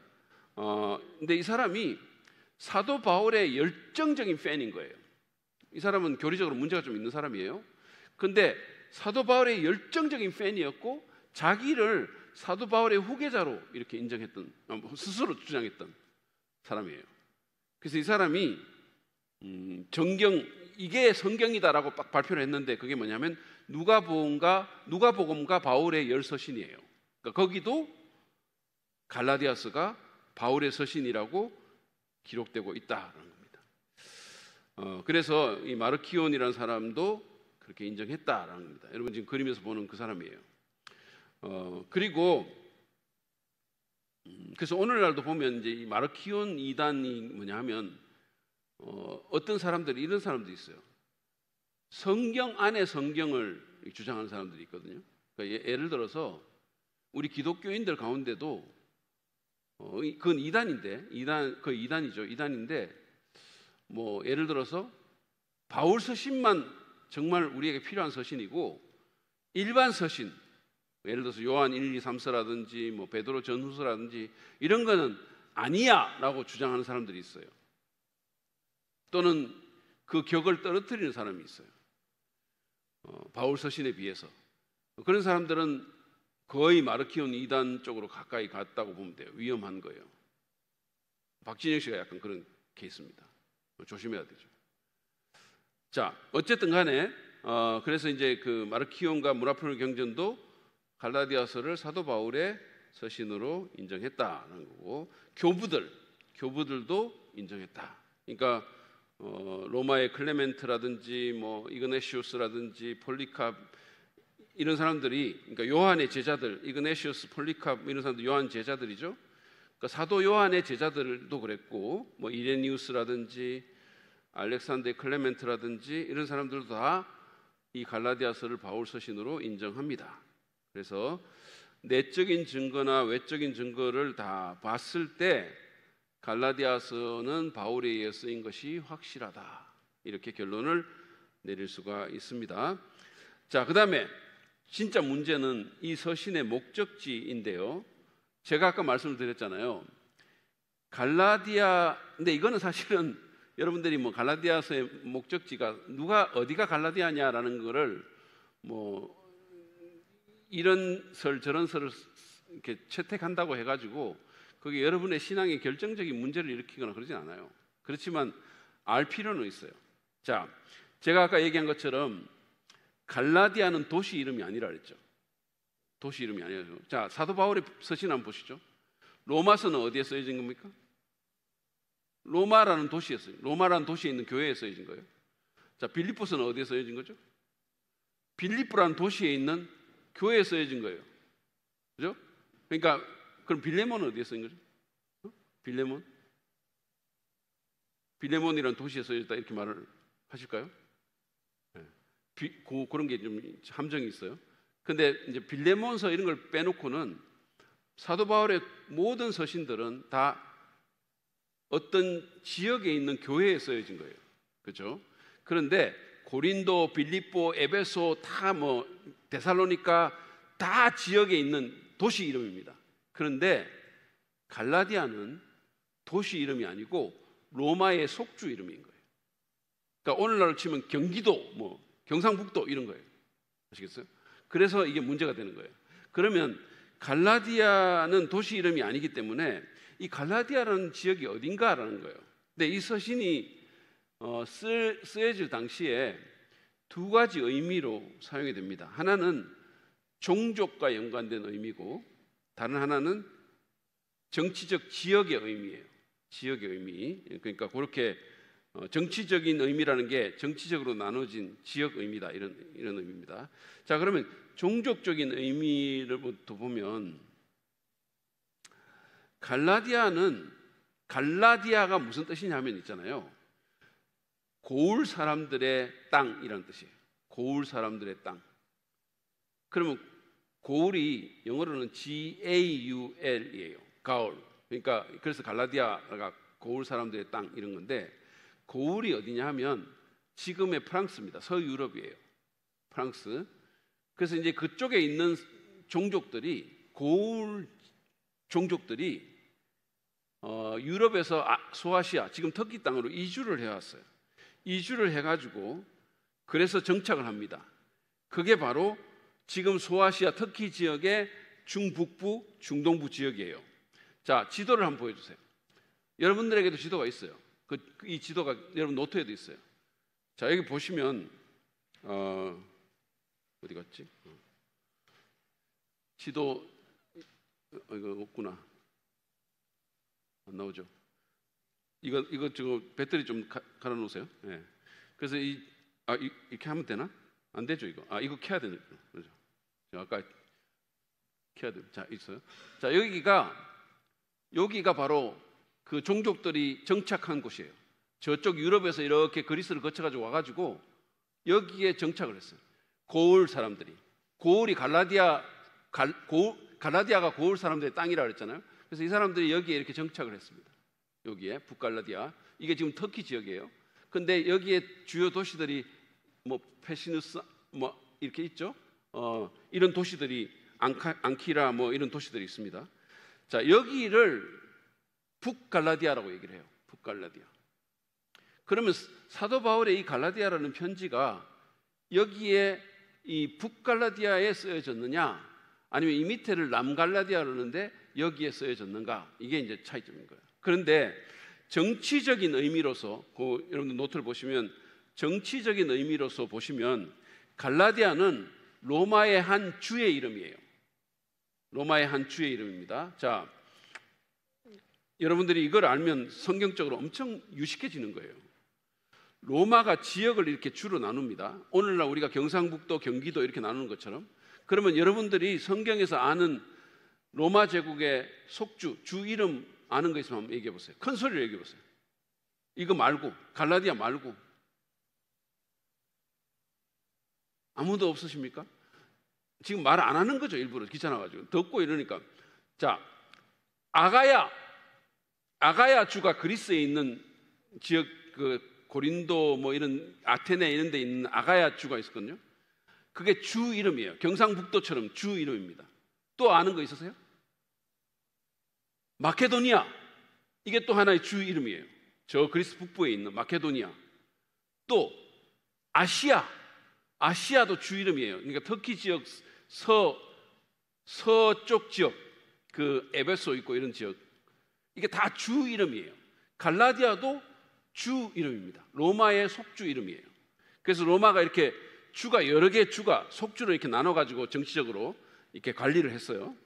근데 이 사람이 사도 바울의 열정적인 팬인 거예요. 이 사람은 교리적으로 문제가 좀 있는 사람이에요. 근데 사도 바울의 열정적인 팬이었고, 자기를 사도 바울의 후계자로 이렇게 인정했던, 스스로 주장했던 사람이에요. 그래서 이 사람이 정경, 이게 성경이다라고 딱 발표를 했는데, 그게 뭐냐면 누가복음과 바울의 열서신이에요. 그러니까 거기도 갈라디아서가 바울의 서신이라고 기록되고 있다는 겁니다. 그래서 이 마르키온이라는 사람도 그렇게 인정했다라는 겁니다. 여러분 지금 그림에서 보는 그 사람이에요. 그리고 그래서 오늘날도 보면 이제 이 마르키온 이단이 뭐냐 하면, 어떤 사람들이 이런 사람들이 있어요. 성경 안에 성경을 주장하는 사람들이 있거든요. 그러니까 예를 들어서 우리 기독교인들 가운데도 그건 이단인데, 이단이죠. 이단인데 뭐 예를 들어서 바울 서신만 정말 우리에게 필요한 서신이고, 일반 서신, 예를 들어서 요한 1, 2, 3서라든지 뭐 베드로 전후서라든지 이런 거는 아니야라고 주장하는 사람들이 있어요. 또는 그 격을 떨어뜨리는 사람이 있어요. 바울 서신에 비해서. 그런 사람들은 거의 마르키온 이단 쪽으로 가까이 갔다고 보면 돼요. 위험한 거예요. 박진영 씨가 약간 그런 케이스입니다. 조심해야 되죠. 자, 어쨌든 간에 그래서 이제 그 마르키온과 무라프르 경전도 갈라디아서를 사도 바울의 서신으로 인정했다는 거고, 교부들도 인정했다. 그러니까 로마의 클레멘트라든지 뭐 이그네시우스라든지 폴리캅 이런 사람들이, 그러니까 요한의 제자들, 이그네시우스, 폴리캅 이런 사람들 요한 제자들이죠. 그러니까 사도 요한의 제자들도 그랬고, 뭐 이레니우스라든지 알렉산더 클레멘트라든지 이런 사람들도 다 이 갈라디아서를 바울 서신으로 인정합니다. 그래서 내적인 증거나 외적인 증거를 다 봤을 때 갈라디아서는 바울에 의해 쓰인 것이 확실하다, 이렇게 결론을 내릴 수가 있습니다. 자, 그 다음에 진짜 문제는 이 서신의 목적지인데요. 제가 아까 말씀을 드렸잖아요. 근데 이거는 사실은 여러분들이 뭐 갈라디아서의 목적지가 어디가 갈라디아냐라는 거를 뭐 이런 설 저런 설을 이렇게 채택한다고 해가지고 그게 여러분의 신앙에 결정적인 문제를 일으키거나 그러진 않아요. 그렇지만 알 필요는 있어요. 자, 제가 아까 얘기한 것처럼 갈라디아는 도시 이름이 아니라 그랬죠. 도시 이름이 아니죠. 자, 사도 바울의 서신 한번 보시죠. 로마서는 어디에 쓰여진 겁니까? 로마라는 도시에 로마라는 도시에 있는 교회에 쓰여진 거예요. 자, 빌립보서는 어디에 쓰여진 거죠? 빌립보라는 도시에 있는 교회에 쓰여진 거예요. 그죠? 그러니까 그럼 빌레몬은 어디에 쓰인 거죠? 빌레몬이라는 도시에 쓰여졌다 이렇게 말을 하실까요? 네. 그런 게 좀 함정이 있어요. 근데 이제 빌레몬서 이런 걸 빼놓고는 사도 바울의 모든 서신들은 다 어떤 지역에 있는 교회에 쓰여진 거예요. 그렇죠? 그런데 고린도, 빌립보, 에베소, 다 뭐 데살로니가 다 지역에 있는 도시 이름입니다. 그런데 갈라디아는 도시 이름이 아니고 로마의 속주 이름인 거예요. 그러니까 오늘날로 치면 경기도, 뭐 경상북도 이런 거예요. 아시겠어요? 그래서 이게 문제가 되는 거예요. 그러면 갈라디아는 도시 이름이 아니기 때문에 이 갈라디아라는 지역이 어딘가라는 거예요. 근데 이 서신이 쓰여질 당시에 두 가지 의미로 사용이 됩니다. 하나는 종족과 연관된 의미고, 다른 하나는 정치적 지역의 의미예요. 지역의 의미. 그러니까 그렇게 정치적인 의미라는 게 정치적으로 나눠진 지역 의미다, 이런 의미입니다. 자, 그러면 종족적인 의미를부터 보면 갈라디아가 무슨 뜻이냐면 있잖아요. 고울 사람들의 땅이라는 뜻이에요. 고울 사람들의 땅. 그러면 고울이 영어로는 Gaul이에요. 가울. 그러니까 그래서 갈라디아가 고울 사람들의 땅 이런 건데, 고울이 어디냐 하면 지금의 프랑스입니다. 서유럽이에요. 프랑스. 그래서 이제 그쪽에 있는 종족들이, 고울 종족들이 유럽에서 소아시아, 지금 터키 땅으로 이주를 해왔어요. 이주를 해가지고 그래서 정착을 합니다. 그게 바로 지금 소아시아 터키 지역의 중북부, 중동부 지역이에요. 자, 지도를 한번 보여주세요. 여러분들에게도 지도가 있어요. 이 지도가 여러분 노트에도 있어요. 자, 여기 보시면 어디 갔지? 지도 이거 없구나. 안 나오죠. 이거 지금 배터리 좀 갈아 놓으세요. 네. 그래서 이렇게 하면 되나? 안 되죠, 이거. 이거 켜야 되는 거죠. 아까 켜야 돼. 자, 있어요. 자, 여기가 바로 그 종족들이 정착한 곳이에요. 저쪽 유럽에서 이렇게 그리스를 거쳐가지고 와가지고 여기에 정착을 했어요. 고울 사람들이. 고울이 갈라디아가 고울 사람들의 땅이라고 그랬잖아요. 그래서 이 사람들이 여기에 이렇게 정착을 했습니다. 여기에 북갈라디아. 이게 지금 터키 지역이에요. 근데 여기에 주요 도시들이 뭐 페시누스 뭐 이렇게 있죠. 이런 도시들이 앙키라 뭐 이런 도시들이 있습니다. 자, 여기를 북갈라디아라고 얘기를 해요. 북갈라디아. 그러면 사도 바울의 이 갈라디아라는 편지가 여기에 이 북갈라디아에 쓰여졌느냐, 아니면 이 밑에를 남갈라디아 그러는데 여기에 쓰여졌는가, 이게 이제 차이점인 거예요. 그런데 정치적인 의미로서, 여러분들 노트를 보시면 정치적인 의미로서 보시면 갈라디아는 로마의 한 주의 이름이에요. 로마의 한 주의 이름입니다. 자, 여러분들이 이걸 알면 성경적으로 엄청 유식해지는 거예요. 로마가 지역을 이렇게 주로 나눕니다. 오늘날 우리가 경상북도, 경기도 이렇게 나누는 것처럼. 그러면 여러분들이 성경에서 아는 로마 제국의 속주, 주 이름 아는 거 있으면 한번 얘기해 보세요. 큰 소리로 얘기해 보세요. 이거 말고, 갈라디아 말고. 아무도 없으십니까? 지금 말 안 하는 거죠. 일부러 귀찮아가지고. 덥고 이러니까. 자, 아가야 주가 그리스에 있는 지역, 고린도 뭐 이런 아테네 이런 데 있는 아가야 주가 있었거든요. 그게 주 이름이에요. 경상북도처럼 주 이름입니다. 또 아는 거 있으세요? 마케도니아, 이게 또 하나의 주 이름이에요. 저 그리스 북부에 있는 마케도니아. 또 아시아도 주 이름이에요. 그러니까 터키 지역 서쪽 지역, 그 에베소 있고 이런 지역, 이게 다 주 이름이에요. 갈라디아도 주 이름입니다. 로마의 속주 이름이에요. 그래서 로마가 이렇게 주가 여러 개 주가 속주로 이렇게 나눠가지고 정치적으로 이렇게 관리를 했어요.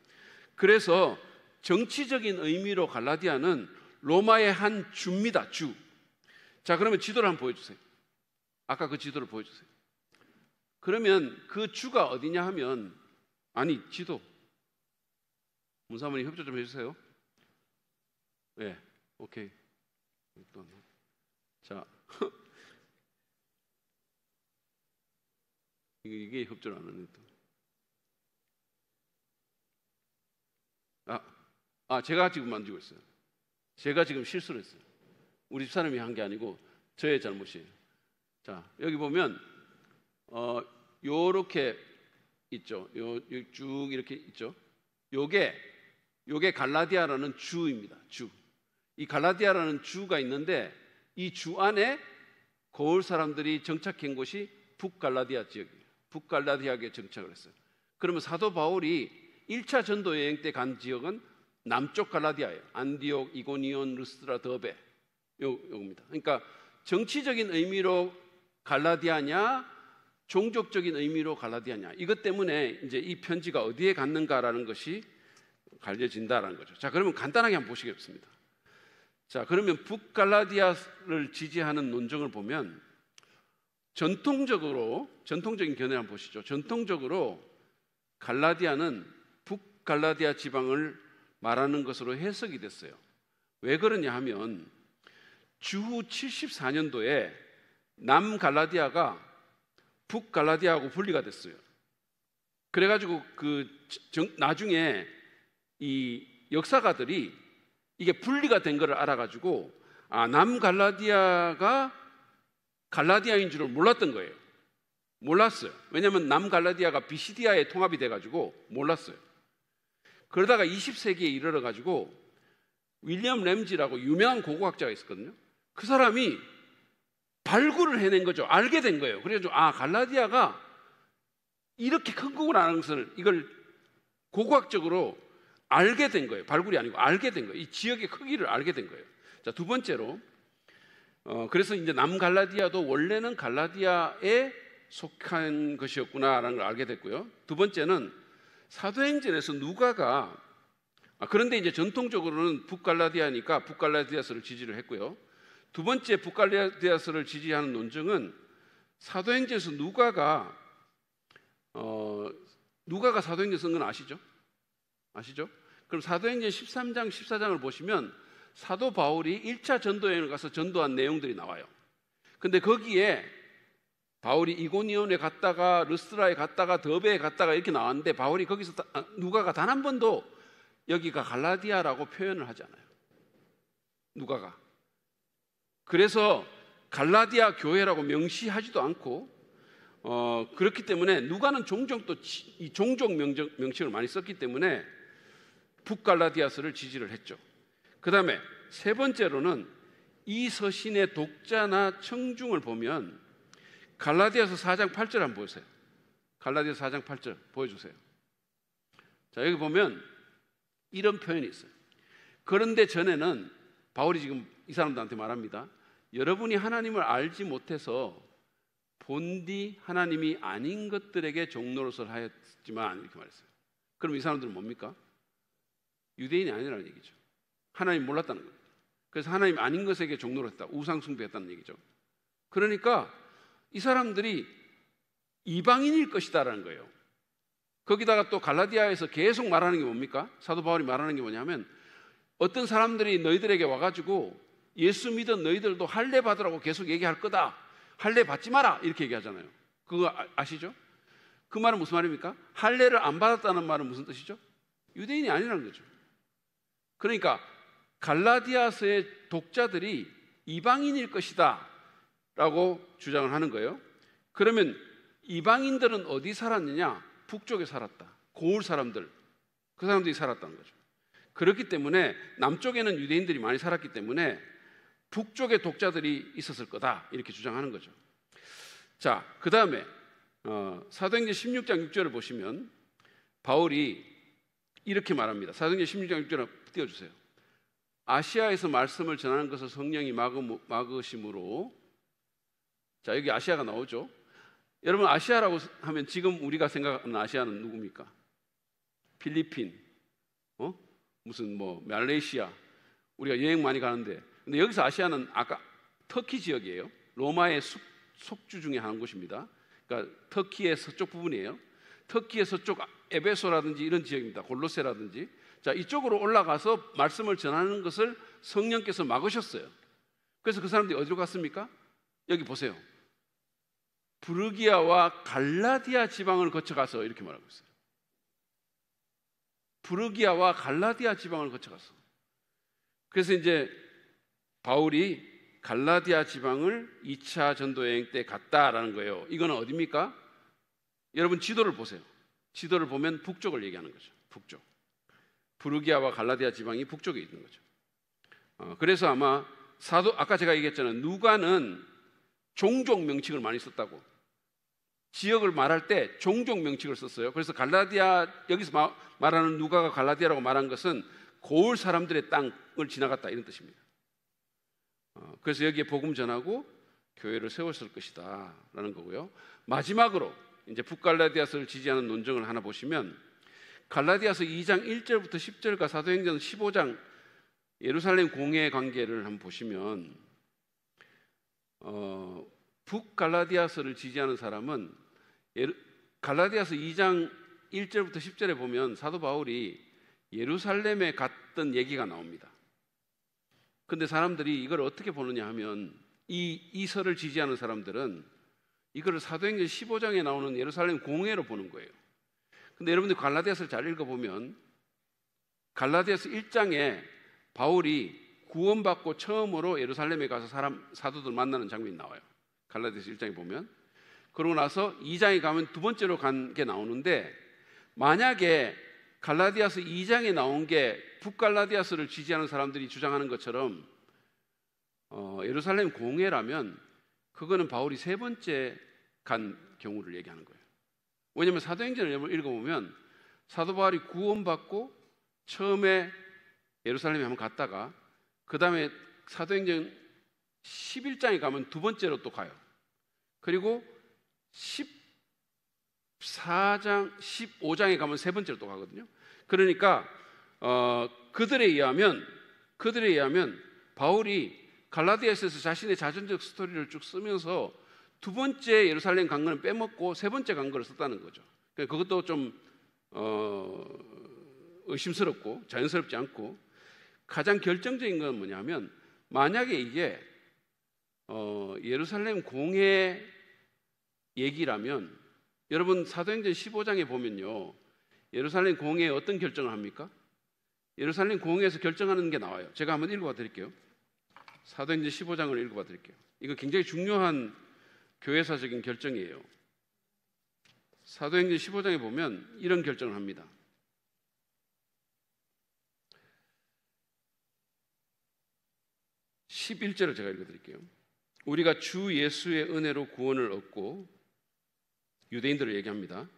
그래서 정치적인 의미로 갈라디아는 로마의 한 주입니다. 주. 자, 그러면 지도를 한번 보여주세요. 아까 그 지도를 보여주세요. 그러면 그 주가 어디냐 하면, 아니 지도 문사모님 협조 좀 해주세요. 네, 오케이. 자, 이게 협조를 안 하네 또. 제가 지금 만지고 있어요. 제가 지금 실수를 했어요. 우리 집사람이 한 게 아니고 저의 잘못이에요. 자, 여기 보면 요렇게 있죠. 쭉 이렇게 있죠. 요게 갈라디아라는 주입니다. 주. 이 갈라디아라는 주가 있는데 이 주 안에 고을 사람들이 정착한 곳이 북갈라디아 지역이에요. 북갈라디아에 정착을 했어요. 그러면 사도 바울이 1차 전도 여행 때 간 지역은 남쪽 갈라디아예요. 안디옥, 이고니온, 르스드라, 더베, 요겁니다. 그러니까 정치적인 의미로 갈라디아냐, 종족적인 의미로 갈라디아냐, 이것 때문에 이제 이 편지가 어디에 갔는가라는 것이 갈려진다라는 거죠. 자, 그러면 간단하게 한번 보시겠습니다. 자, 그러면 북갈라디아를 지지하는 논증을 보면 전통적인 견해를 한번 보시죠. 전통적으로 갈라디아는 북갈라디아 지방을 말하는 것으로 해석이 됐어요. 왜 그러냐 하면 주후 74년도에 남갈라디아가 북갈라디아하고 분리가 됐어요. 그래가지고 나중에 이 역사가들이 이게 분리가 된 것을 알아가지고 남갈라디아가 갈라디아인 줄을 몰랐던 거예요. 몰랐어요. 왜냐하면 남갈라디아가 비시디아에 통합이 돼가지고 몰랐어요. 그러다가 20세기에 이르러가지고 윌리엄 램지라고 유명한 고고학자가 있었거든요. 그 사람이 발굴을 해낸 거죠. 알게 된 거예요. 그래서 갈라디아가 이렇게 큰 국을 아는 것을 이걸 고고학적으로 알게 된 거예요. 발굴이 아니고 알게 된 거예요. 이 지역의 크기를 알게 된 거예요. 자, 두 번째로 그래서 이제 남갈라디아도 원래는 갈라디아에 속한 것이었구나라는 걸 알게 됐고요. 두 번째는 사도행전에서 누가가 그런데 이제 전통적으로는 북갈라디아니까 북갈라디아서를 지지를 했고요. 두 번째 북갈라디아서를 지지하는 논증은 사도행전에서 누가가 사도행전 쓴 건 아시죠? 그럼 사도행전 13장, 14장을 보시면 사도 바울이 1차 전도여행을 가서 전도한 내용들이 나와요. 근데 거기에 바울이 이고니온에 갔다가 르스드라에 갔다가 더베에 갔다가 이렇게 나왔는데 바울이 거기서 누가가 단 한 번도 여기가 갈라디아라고 표현을 하지 않아요. 누가가. 그래서 갈라디아 교회라고 명시하지도 않고 그렇기 때문에 누가는 종종 또 이 종족 명칭을 많이 썼기 때문에 북갈라디아서를 지지를 했죠. 그 다음에 세 번째로는 이 서신의 독자나 청중을 보면 갈라디아서 4장 8절 한번 보세요. 갈라디아서 4장 8절 보여주세요. 자, 여기 보면 이런 표현이 있어요. 그런데 전에는 바울이 지금 이 사람들한테 말합니다. 여러분이 하나님을 알지 못해서 본디 하나님이 아닌 것들에게 종노릇을 하였지만, 이렇게 말했어요. 그럼 이 사람들은 뭡니까? 유대인이 아니라는 얘기죠. 하나님 몰랐다는 거예요. 그래서 하나님 아닌 것에게 종노릇했다, 우상 숭배했다는 얘기죠. 그러니까 이 사람들이 이방인일 것이다라는 거예요. 거기다가 또 갈라디아에서 계속 말하는 게 뭡니까? 사도 바울이 말하는 게 뭐냐면, 어떤 사람들이 너희들에게 와가지고 예수 믿은 너희들도 할례 받으라고 계속 얘기할 거다, 할례 받지 마라, 이렇게 얘기하잖아요. 그거 아시죠? 그 말은 무슨 말입니까? 할례를 안 받았다는 말은 무슨 뜻이죠? 유대인이 아니라는 거죠. 그러니까 갈라디아서의 독자들이 이방인일 것이다 라고 주장을 하는 거예요. 그러면 이방인들은 어디 살았느냐? 북쪽에 살았다. 고을 사람들, 그 사람들이 살았다는 거죠. 그렇기 때문에 남쪽에는 유대인들이 많이 살았기 때문에 북쪽에 독자들이 있었을 거다, 이렇게 주장하는 거죠. 자, 그 다음에 사도행전 16장 6절을 보시면 바울이 이렇게 말합니다. 사도행전 16장 6절을 띄워주세요. 아시아에서 말씀을 전하는 것을 성령이 막으심으로. 자, 여기 아시아가 나오죠. 여러분, 아시아라고 하면 지금 우리가 생각하는 아시아는 누굽니까? 필리핀, 무슨 말레이시아, 우리가 여행 많이 가는데, 근데 여기서 아시아는 아까 터키 지역이에요. 로마의 속주 중에 한 곳입니다. 그러니까 터키의 서쪽 부분이에요. 터키의 서쪽 에베소라든지 이런 지역입니다. 골로세라든지. 자, 이쪽으로 올라가서 말씀을 전하는 것을 성령께서 막으셨어요. 그래서 그 사람들이 어디로 갔습니까? 여기 보세요. 부르기아와 갈라디아 지방을 거쳐가서, 이렇게 말하고 있어요. 부르기아와 갈라디아 지방을 거쳐가서. 그래서 이제 바울이 갈라디아 지방을 2차 전도 여행 때 갔다라는 거예요. 이거는 어디입니까? 여러분 지도를 보세요. 지도를 보면 북쪽을 얘기하는 거죠. 북쪽. 부르기아와 갈라디아 지방이 북쪽에 있는 거죠. 그래서 아마 아까 제가 얘기했잖아요. 누가는 종족 명칭을 많이 썼다고. 지역을 말할 때 종족 명칭을 썼어요. 그래서 여기서 말하는 누가가 갈라디아라고 말한 것은 고을 사람들의 땅을 지나갔다, 이런 뜻입니다. 그래서 여기에 복음 전하고 교회를 세웠을 것이다 라는 거고요. 마지막으로 이제 북갈라디아서를 지지하는 논증을 하나 보시면, 갈라디아서 2장 1절부터 10절과 사도행전 15장 예루살렘 공회의 관계를 한번 보시면, 북갈라디아서를 지지하는 사람은 갈라디아서 2장 1절부터 10절에 보면 사도 바울이 예루살렘에 갔던 얘기가 나옵니다. 근데 사람들이 이걸 어떻게 보느냐 하면, 이 설을 지지하는 사람들은 이거를 사도행전 15장에 나오는 예루살렘 공회로 보는 거예요. 근데 여러분들 갈라디아서를 잘 읽어보면 갈라디아서 1장에 바울이 구원받고 처음으로 예루살렘에 가서 사도들 만나는 장면이 나와요. 갈라디아서 1장에 보면. 그러고 나서 2장에 가면 두 번째로 간 게 나오는데, 만약에 갈라디아서 2장에 나온 게 북갈라디아서를 지지하는 사람들이 주장하는 것처럼 예루살렘 공회라면, 그거는 바울이 세 번째 간 경우를 얘기하는 거예요. 왜냐하면 사도행전을 읽어보면 사도 바울이 구원받고 처음에 예루살렘에 한번 갔다가 그 다음에 사도행전 11장에 가면 두 번째로 또 가요. 그리고 14장, 15장에 가면 세 번째로 또 가거든요. 그러니까 그들에 의하면 바울이 갈라디아서에서 자신의 자전적 스토리를 쭉 쓰면서 두 번째 예루살렘 간 거는 빼먹고 세 번째 간 거를 썼다는 거죠. 그것도 좀 의심스럽고 자연스럽지 않고, 가장 결정적인 건 뭐냐면, 만약에 이게 예루살렘 공회 얘기라면, 여러분 사도행전 15장에 보면요, 예루살렘 공회에 어떤 결정을 합니까? 예루살렘 공회에서 결정하는 게 나와요. 제가 한번 읽어봐 드릴게요. 사도행전 15장을 읽어봐 드릴게요. 이거 굉장히 중요한 교회사적인 결정이에요. 사도행전 15장에 보면 이런 결정을 합니다. 11절을 제가 읽어드릴게요. 우리가 주 예수의 은혜로 구원을 얻고, 유대인들을 얘기합니다.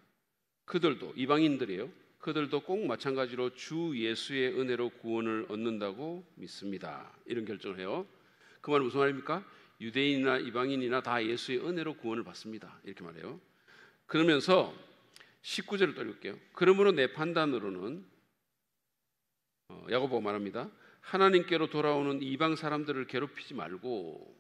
그들도, 이방인들이에요. 그들도 꼭 마찬가지로 주 예수의 은혜로 구원을 얻는다고 믿습니다. 이런 결정을 해요. 그 말은 무슨 말입니까? 유대인이나 이방인이나 다 예수의 은혜로 구원을 받습니다. 이렇게 말해요. 그러면서 19절을 또 읽을게요. 그러므로 내 판단으로는, 야고보가 말합니다. 하나님께로 돌아오는 이방 사람들을 괴롭히지 말고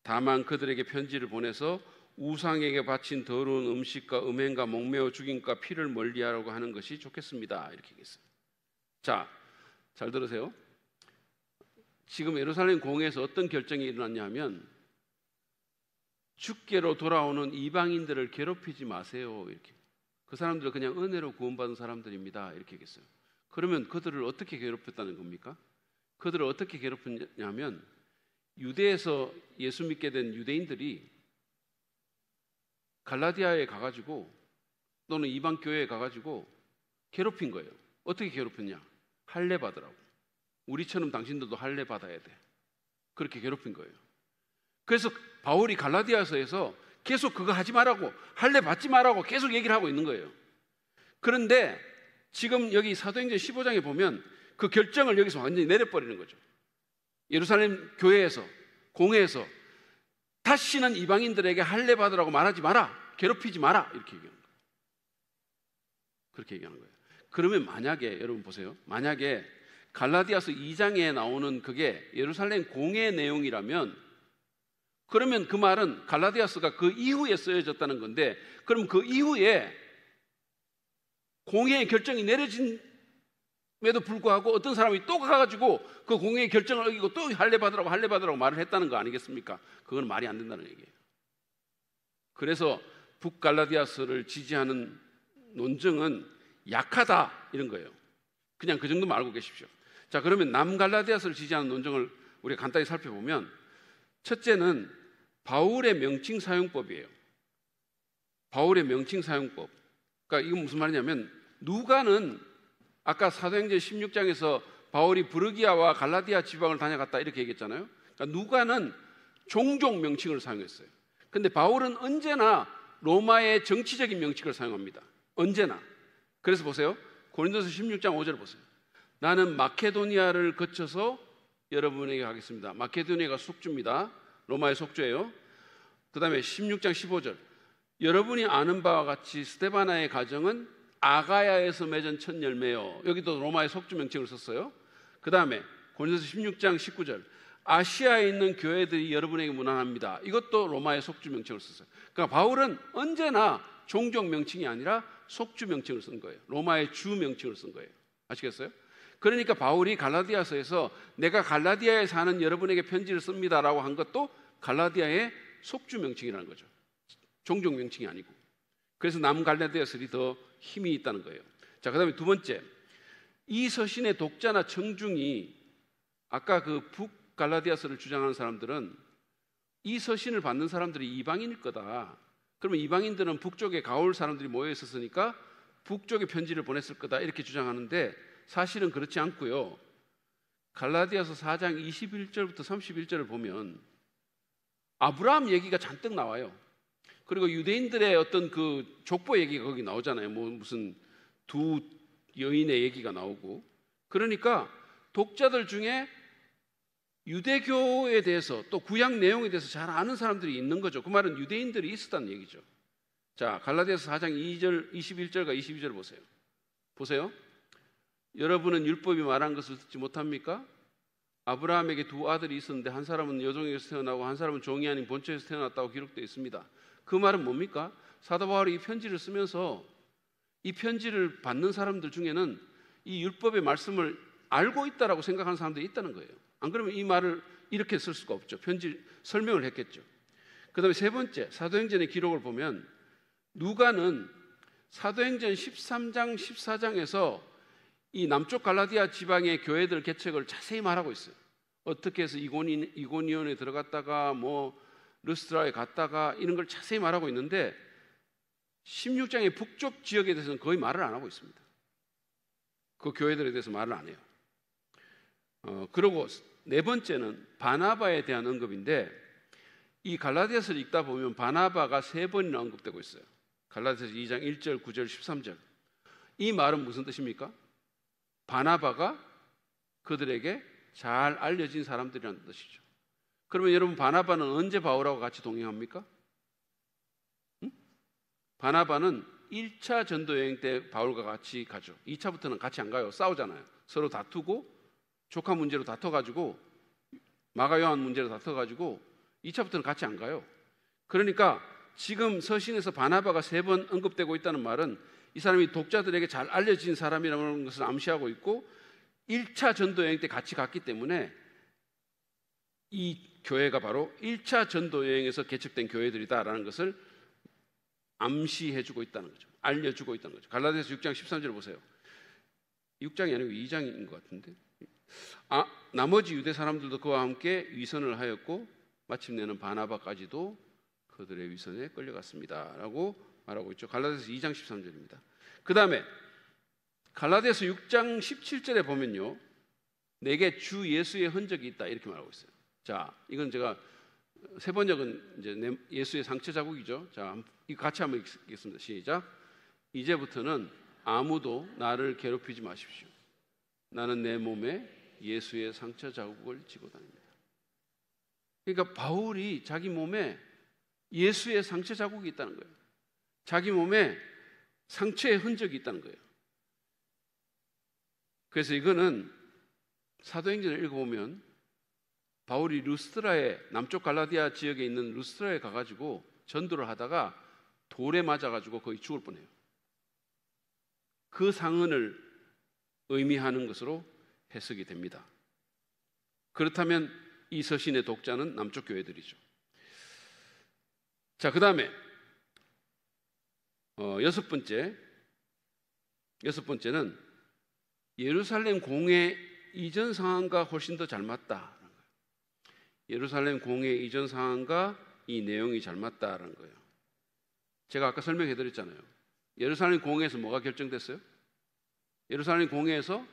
다만 그들에게 편지를 보내서 우상에게 바친 더러운 음식과 음행과 목매어 죽임과 피를 멀리하라고 하는 것이 좋겠습니다. 이렇게 얘기했어요. 자, 잘 들으세요. 지금 예루살렘 공회에서 어떤 결정이 일어났냐 하면 주께로 돌아오는 이방인들을 괴롭히지 마세요. 이렇게. 그 사람들은 그냥 은혜로 구원받은 사람들입니다. 이렇게 얘기했어요. 그러면 그들을 어떻게 괴롭혔다는 겁니까? 그들을 어떻게 괴롭혔냐면 유대에서 예수 믿게 된 유대인들이 갈라디아에 가가지고 또는 이방 교회에 가가지고 괴롭힌 거예요. 어떻게 괴롭혔냐? 할례 받으라고. 우리처럼 당신들도 할례 받아야 돼. 그렇게 괴롭힌 거예요. 그래서 바울이 갈라디아서에서 계속 그거 하지 말라고, 할례 받지 말라고 계속 얘기를 하고 있는 거예요. 그런데 지금 여기 사도행전 15장에 보면 그 결정을 여기서 완전히 내려버리는 거죠. 예루살렘 교회에서, 공회에서 다시는 이방인들에게 할례 받으라고 말하지 마라, 괴롭히지 마라, 이렇게 얘기하는 거예요. 그렇게 얘기하는 거예요. 그러면 만약에 여러분 보세요. 만약에 갈라디아서 2장에 나오는 그게 예루살렘 공회 내용이라면 그러면 그 말은 갈라디아서가 그 이후에 쓰여졌다는 건데, 그럼 그 이후에 공회의 결정이 내려짐에도 불구하고 어떤 사람이 또 가가지고 그 공회의 결정을 어기고 또 할례 받으라고 말을 했다는 거 아니겠습니까? 그건 말이 안 된다는 얘기예요. 그래서 북갈라디아서를 지지하는 논증은 약하다 이런 거예요. 그냥 그 정도만 알고 계십시오. 자, 그러면 남갈라디아서를 지지하는 논증을 우리가 간단히 살펴보면, 첫째는 바울의 명칭 사용법이에요. 바울의 명칭 사용법. 그러니까 이건 무슨 말이냐면, 누가는 아까 사도행전 16장에서 바울이 브르기아와 갈라디아 지방을 다녀갔다 이렇게 얘기했잖아요. 그러니까 누가는 종족 명칭을 사용했어요. 근데 바울은 언제나 로마의 정치적인 명칭을 사용합니다. 언제나. 그래서 보세요. 고린도서 16장 5절 보세요. 나는 마케도니아를 거쳐서 여러분에게 가겠습니다. 마케도니아가 속주입니다. 로마의 속주예요. 그 다음에 16장 15절. 여러분이 아는 바와 같이 스데바나의 가정은 아가야에서 맺은 첫 열매요. 여기도 로마의 속주 명칭을 썼어요. 그 다음에 고린도서 16장 19절. 아시아에 있는 교회들이 여러분에게 무난합니다. 이것도 로마의 속주 명칭을 썼어요. 그러니까 바울은 언제나 종족 명칭이 아니라 속주 명칭을 쓴 거예요. 로마의 주 명칭을 쓴 거예요. 아시겠어요? 그러니까 바울이 갈라디아서에서 내가 갈라디아에 사는 여러분에게 편지를 씁니다라고 한 것도 갈라디아의 속주 명칭이라는 거죠. 종족 명칭이 아니고. 그래서 남갈라디아서이 더 힘이 있다는 거예요. 자, 그 다음에 두 번째, 이 서신의 독자나 청중이 아까 그 북갈라디아서를 주장하는 사람들은 이 서신을 받는 사람들이 이방인일 거다. 그러면 이방인들은 북쪽에 가올 사람들이 모여 있었으니까 북쪽에 편지를 보냈을 거다 이렇게 주장하는데, 사실은 그렇지 않고요. 갈라디아서 4장 21절부터 31절을 보면 아브라함 얘기가 잔뜩 나와요. 그리고 유대인들의 어떤 그 족보 얘기가 거기 나오잖아요. 뭐 무슨 두 여인의 얘기가 나오고. 그러니까 독자들 중에 유대교에 대해서 또 구약 내용에 대해서 잘 아는 사람들이 있는 거죠. 그 말은 유대인들이 있었다는 얘기죠. 자, 갈라디아서 4장 2절, 21절과 22절 보세요. 보세요. 여러분은 율법이 말한 것을 듣지 못합니까? 아브라함에게 두 아들이 있었는데 한 사람은 여종에게서 태어나고 한 사람은 종이 아닌 본처에서 태어났다고 기록되어 있습니다. 그 말은 뭡니까? 사도 바울이 이 편지를 쓰면서 이 편지를 받는 사람들 중에는 이 율법의 말씀을 알고 있다라고 생각하는 사람들이 있다는 거예요. 안 그러면 이 말을 이렇게 쓸 수가 없죠. 편지 설명을 했겠죠. 그 다음에 세 번째, 사도행전의 기록을 보면 누가는 사도행전 13장, 14장에서 이 남쪽 갈라디아 지방의 교회들 개척을 자세히 말하고 있어요. 어떻게 해서 이고니온에 들어갔다가 뭐 르스트라에 갔다가 이런 걸 자세히 말하고 있는데 16장의 북쪽 지역에 대해서는 거의 말을 안 하고 있습니다. 그 교회들에 대해서 말을 안 해요. 그리고 네 번째는 바나바에 대한 언급인데, 이 갈라디아서를 읽다 보면 바나바가 3번이나 언급되고 있어요. 갈라디아서 2장 1절, 9절, 13절. 이 말은 무슨 뜻입니까? 바나바가 그들에게 잘 알려진 사람들이라는 뜻이죠. 그러면 여러분, 바나바는 언제 바울하고 같이 동행합니까? 바나바는 1차 전도여행 때 바울과 같이 가죠. 2차부터는 같이 안 가요. 싸우잖아요. 서로 다투고, 조카 문제로 다퉈가지고, 마가 요한 문제로 다퉈가지고 2차부터는 같이 안 가요. 그러니까 지금 서신에서 바나바가 3번 언급되고 있다는 말은 이 사람이 독자들에게 잘 알려진 사람이라는 것을 암시하고 있고, 1차 전도여행 때 같이 갔기 때문에 이 교회가 바로 1차 전도여행에서 개척된 교회들이다라는 것을 암시해주고 있다는 거죠. 알려주고 있다는 거죠. 갈라디아서 6장 13절 보세요. 6장이 아니고 2장인 것 같은데, 나머지 유대 사람들도 그와 함께 위선을 하였고 마침내는 바나바까지도 그들의 위선에 끌려갔습니다 라고 말하고 있죠. 갈라디아서 2장 13절입니다. 그 다음에 갈라디아서 6장 17절에 보면요, 내게 주 예수의 흔적이 있다 이렇게 말하고 있어요. 자, 이건 제가 세 번역은 이제 예수의 상처 자국이죠. 자, 이거 같이 한번 읽겠습니다. 시작. 이제부터는 아무도 나를 괴롭히지 마십시오. 나는 내 몸에 예수의 상처 자국을 지고 다닙니다. 그러니까 바울이 자기 몸에 예수의 상처 자국이 있다는 거예요. 자기 몸에 상처의 흔적이 있다는 거예요. 그래서 이거는 사도행전을 읽어보면 바울이 루스트라에, 남쪽 갈라디아 지역에 있는 루스트라에 가가지고 전도를 하다가 돌에 맞아가지고 거의 죽을 뻔해요. 그 상흔을 의미하는 것으로 해석이 됩니다. 그렇다면 이 서신의 독자는 남쪽 교회들이죠. 자, 그 다음에 여섯 번째는 예루살렘 공회 이전 상황과 훨씬 더 잘 맞다라는 거예요. 예루살렘 공회 이전 상황과 이 내용이 잘 맞다라는 거예요. 제가 아까 설명해 드렸잖아요. 예루살렘 공회에서 뭐가 결정됐어요? 예루살렘 공회에서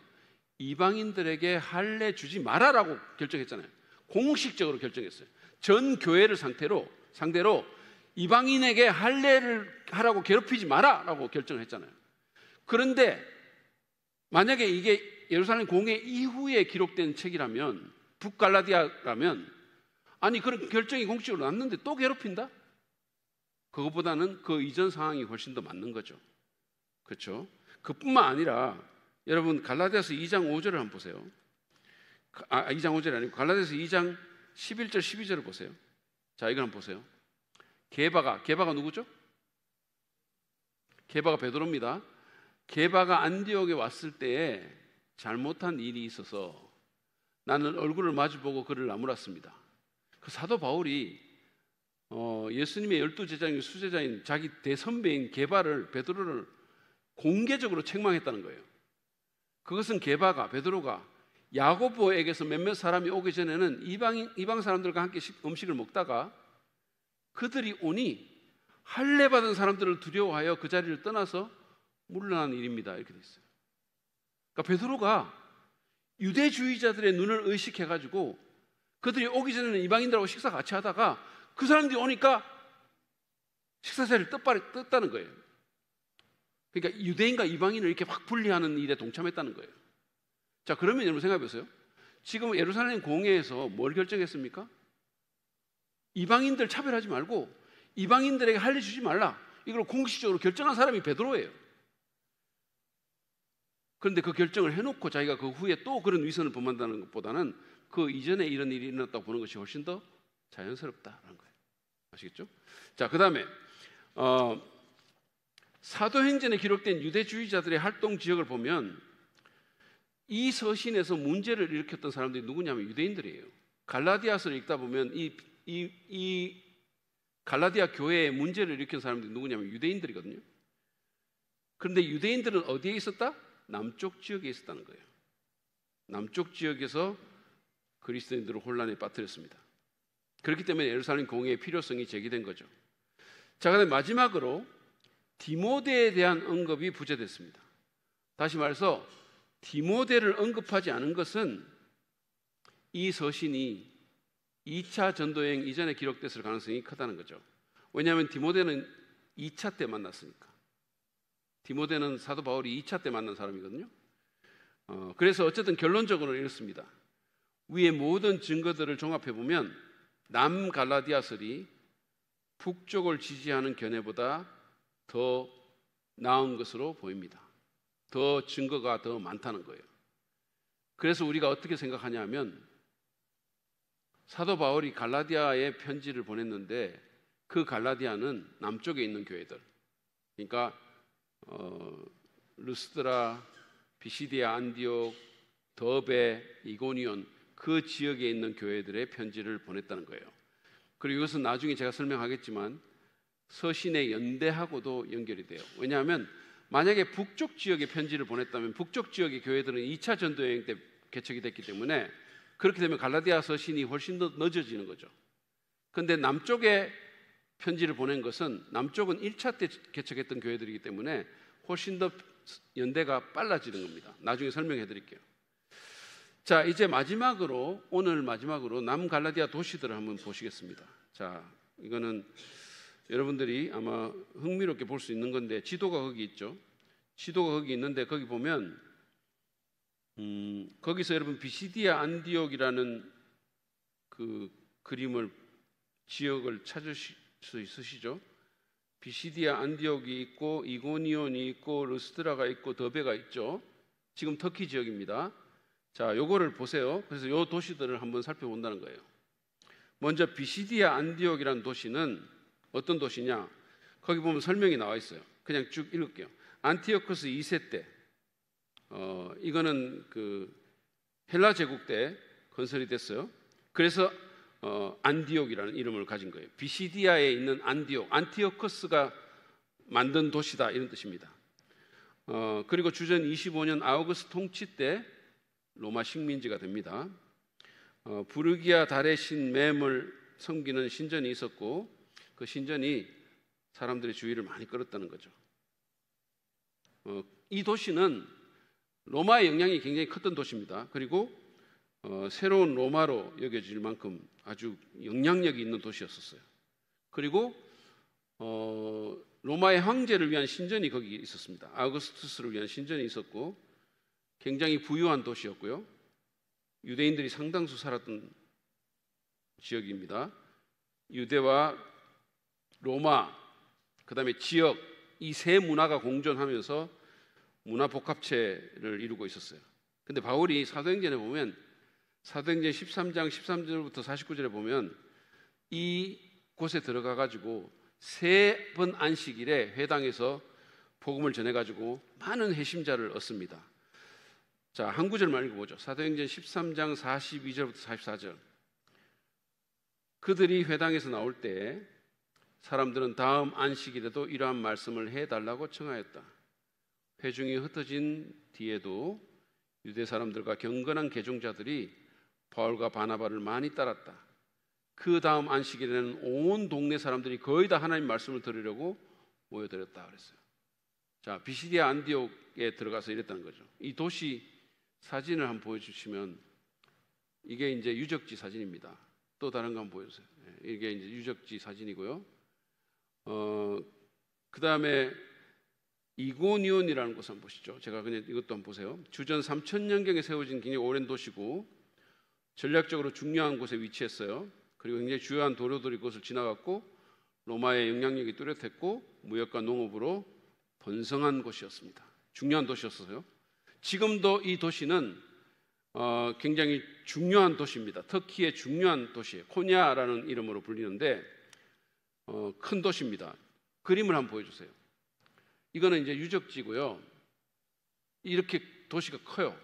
이방인들에게 할례 주지 마라라고 결정했잖아요. 공식적으로 결정했어요. 전 교회를 상대로 이방인에게 할례를 하라고 괴롭히지 마라라고 결정했잖아요. 그런데 만약에 이게 예루살렘 공회 이후에 기록된 책이라면, 북갈라디아라면, 아니 그런 결정이 공식으로 났는데 또 괴롭힌다? 그것보다는 그 이전 상황이 훨씬 더 맞는 거죠. 그렇죠? 그뿐만 아니라 여러분 갈라디아서 2장 5절을 한번 보세요. 2장 5절이 아니고 갈라디아서 2장 11절 12절을 보세요. 자, 이걸 한번 보세요. 게바가 누구죠? 게바가 베드로입니다. 게바가 안디옥에 왔을 때에 잘못한 일이 있어서 나는 얼굴을 마주보고 그를 나무랐습니다. 그 사도 바울이 예수님의 12제자인 수제자인 자기 대선배인 베드로를 공개적으로 책망했다는 거예요. 그것은 베드로가 야고보에게서 몇몇 사람이 오기 전에는 이방 사람들과 함께 음식을 먹다가 그들이 오니 할례 받은 사람들을 두려워하여 그 자리를 떠나서 물러난 일입니다. 이렇게 돼 있어요. 그러니까 베드로가 유대주의자들의 눈을 의식해가지고 그들이 오기 전에는 이방인들하고 식사 같이 하다가 그 사람들이 오니까 식사 자리를 떴다는 거예요. 그러니까 유대인과 이방인을 이렇게 확 분리하는 일에 동참했다는 거예요. 자, 그러면 여러분 생각해 보세요. 지금 예루살렘 공회에서 뭘 결정했습니까? 이방인들 차별하지 말고 이방인들에게 할례 주지 말라, 이걸 공식적으로 결정한 사람이 베드로예요. 그런데 그 결정을 해놓고 자기가 그 후에 또 그런 위선을 범한다는 것보다는 그 이전에 이런 일이 일어났다고 보는 것이 훨씬 더 자연스럽다라는 거예요. 아시겠죠? 자, 그 다음에 사도행전에 기록된 유대주의자들의 활동 지역을 보면 이 서신에서 문제를 일으켰던 사람들이 누구냐면 유대인들이에요. 갈라디아서를 읽다 보면 이 갈라디아 교회에 문제를 일으킨 사람들이 누구냐면 유대인들이거든요. 그런데 유대인들은 어디에 있었다? 남쪽 지역에 있었다는 거예요. 남쪽 지역에서 그리스도인들을 혼란에 빠뜨렸습니다. 그렇기 때문에 예루살렘 공회의 필요성이 제기된 거죠. 자, 그다음에 마지막으로 디모데에 대한 언급이 부재됐습니다. 다시 말해서 디모데를 언급하지 않은 것은 이 서신이 2차 전도여행 이전에 기록됐을 가능성이 크다는 거죠. 왜냐하면 디모데는 2차 때 만났으니까. 디모데는 사도 바울이 2차 때 만난 사람이거든요. 그래서 어쨌든 결론적으로 이렇습니다. 위의 모든 증거들을 종합해 보면 남갈라디아설이 북쪽을 지지하는 견해보다 더 나은 것으로 보입니다. 더 증거가 더 많다는 거예요. 그래서 우리가 어떻게 생각하냐면 사도 바울이 갈라디아에 편지를 보냈는데 그 갈라디아는 남쪽에 있는 교회들, 그러니까 루스드라, 비시디아, 안디옥, 더베, 이고니온 그 지역에 있는 교회들의 편지를 보냈다는 거예요. 그리고 이것은 나중에 제가 설명하겠지만 서신의 연대하고도 연결이 돼요. 왜냐하면 만약에 북쪽 지역에 편지를 보냈다면 북쪽 지역의 교회들은 2차 전도여행 때 개척이 됐기 때문에 그렇게 되면 갈라디아 서신이 훨씬 더 늦어지는 거죠. 그런데 남쪽에 편지를 보낸 것은 남쪽은 1차 때 개척했던 교회들이기 때문에 훨씬 더 연대가 빨라지는 겁니다. 나중에 설명해 드릴게요. 자, 이제 마지막으로 오늘 마지막으로 남갈라디아 도시들을 한번 보시겠습니다. 자, 이거는 여러분들이 아마 흥미롭게 볼 수 있는 건데 지도가 거기 있죠. 지도가 거기 있는데 거기 보면 거기서 여러분 비시디아 안디옥이라는 그 그림을 지역을 찾으실 수 있으시죠? 비시디아 안디옥이 있고 이고니온이 있고 르스드라가 있고 더베가 있죠. 지금 터키 지역입니다. 자, 요거를 보세요. 그래서 요 도시들을 한번 살펴본다는 거예요. 먼저 비시디아 안디옥이라는 도시는 어떤 도시냐? 거기 보면 설명이 나와 있어요. 그냥 쭉 읽을게요. 안티오코스 2세 때, 이거는 그 헬라 제국 때 건설이 됐어요. 그래서 안디옥이라는 이름을 가진 거예요. 비시디아에 있는 안디옥, 안티오코스가 만든 도시다 이런 뜻입니다. 그리고 주전 25년 아우구스 통치 때 로마 식민지가 됩니다. 부르기아 달의 신 맴을 섬기는 신전이 있었고 그 신전이 사람들의 주의를 많이 끌었다는 거죠. 이 도시는 로마의 영향이 굉장히 컸던 도시입니다. 그리고 새로운 로마로 여겨질 만큼 아주 영향력이 있는 도시였었어요. 그리고 로마의 황제를 위한 신전이 거기 있었습니다. 아우구스투스를 위한 신전이 있었고 굉장히 부유한 도시였고요. 유대인들이 상당수 살았던 지역입니다. 유대와 로마, 그 다음에 지역, 이 세 문화가 공존하면서 문화 복합체를 이루고 있었어요. 근데 바울이 사도행전에 보면 사도행전 13장 13절부터 49절에 보면 이 곳에 들어가 가지고 3번 안식일에 회당에서 복음을 전해 가지고 많은 회심자를 얻습니다. 자, 한 구절만 읽어보죠. 사도행전 13장 42절부터 44절. 그들이 회당에서 나올 때 사람들은 다음 안식일에도 이러한 말씀을 해달라고 청하였다. 회중이 흩어진 뒤에도 유대 사람들과 경건한 개종자들이 바울과 바나바를 많이 따랐다. 그 다음 안식일에는 온 동네 사람들이 거의 다 하나님 말씀을 들으려고 모여들었다 그랬어요. 자, 비시디아 안디옥에 들어가서 이랬다는 거죠. 이 도시 사진을 한번 보여주시면 이게 이제 유적지 사진입니다. 또 다른 거 한번 보여주세요. 이게 이제 유적지 사진이고요. 그 다음에 이고니온이라는 곳 한번 보시죠. 제가 그냥 이것도 한번 보세요. 주전 3000년경에 세워진 굉장히 오랜 도시고 전략적으로 중요한 곳에 위치했어요. 그리고 굉장히 주요한 도로들이 그것을 지나갔고 로마의 영향력이 뚜렷했고 무역과 농업으로 번성한 곳이었습니다. 중요한 도시였어요. 지금도 이 도시는 굉장히 중요한 도시입니다. 터키의 중요한 도시예요. 코냐라는 이름으로 불리는데 큰 도시입니다. 그림을 한번 보여주세요. 이거는 이제 유적지고요. 이렇게 도시가 커요.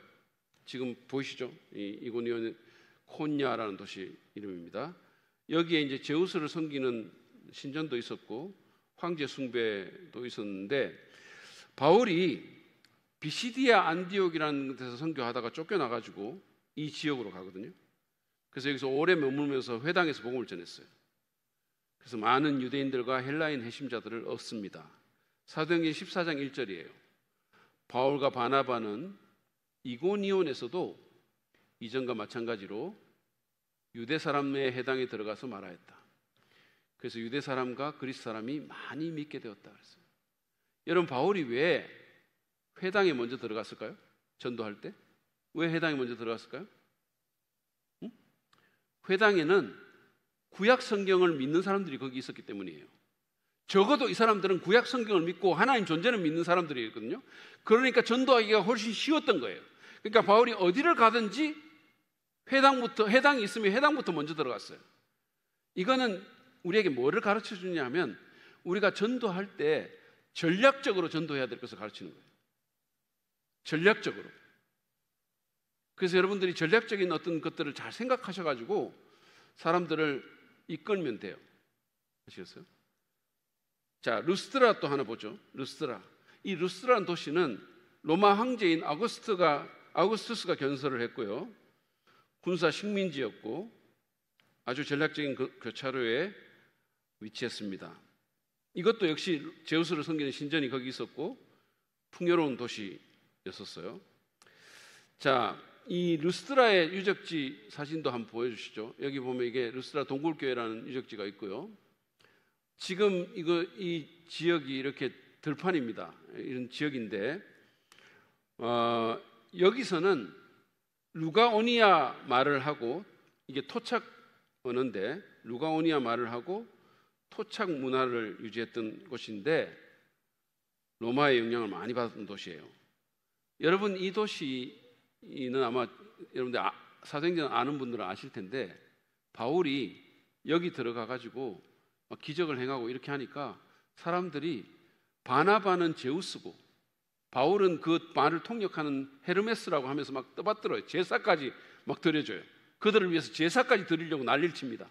지금 보이시죠? 이고니온 콘야라는 도시 이름입니다. 여기에 이제 제우스를 섬기는 신전도 있었고 황제 숭배도 있었는데 바울이 비시디아 안디옥이라는 데서 선교하다가 쫓겨나가지고 이 지역으로 가거든요. 그래서 여기서 오래 머물면서 회당에서 복음을 전했어요. 그래서 많은 유대인들과 헬라인 회심자들을 얻습니다. 사도행전 14장 1절이에요. 바울과 바나바는 이고니온에서도 이전과 마찬가지로 유대 사람의 해당에 들어가서 말하였다. 그래서 유대 사람과 그리스 사람이 많이 믿게 되었다 그랬어요. 여러분, 바울이 왜 회당에 먼저 들어갔을까요? 전도할 때? 왜 회당에 먼저 들어갔을까요? 회당에는 구약 성경을 믿는 사람들이 거기 있었기 때문이에요. 적어도 이 사람들은 구약 성경을 믿고 하나님 존재를 믿는 사람들이거든요. 그러니까 전도하기가 훨씬 쉬웠던 거예요. 그러니까 바울이 어디를 가든지 회당이 있으면 회당부터 먼저 들어갔어요. 이거는 우리에게 뭐를 가르쳐 주냐면 우리가 전도할 때 전략적으로 전도해야 될 것을 가르치는 거예요. 전략적으로. 그래서 여러분들이 전략적인 어떤 것들을 잘 생각하셔가지고 사람들을 이끌면 돼요. 아시겠어요? 자, 루스드라 또 하나 보죠. 루스드라. 이 루스드라는 도시는 로마 황제인 아우구스투스가 건설을 했고요. 군사 식민지였고 아주 전략적인 교차로에 위치했습니다. 이것도 역시 제우스를 섬기는 신전이 거기 있었고 풍요로운 도시였었어요. 자, 이 루스드라의 유적지 사진도 한번 보여주시죠. 여기 보면 이게 루스드라 동굴교회라는 유적지가 있고요. 지금 이 지역이 이렇게 들판입니다. 이런 지역인데 여기서는 루가오니아 말을 하고 이게 토착 언어인데 루가오니아 말을 하고 토착 문화를 유지했던 곳인데 로마의 영향을 많이 받았던 도시예요. 여러분, 이 도시는 아마 여러분들 사도행전 아는 분들은 아실 텐데 바울이 여기 들어가 가지고 기적을 행하고 이렇게 하니까 사람들이 바나바는 제우스고 바울은 그 말을 통역하는 헤르메스라고 하면서 막 떠받들어요. 제사까지 막 드려줘요. 그들을 위해서 제사까지 드리려고 난리를 칩니다.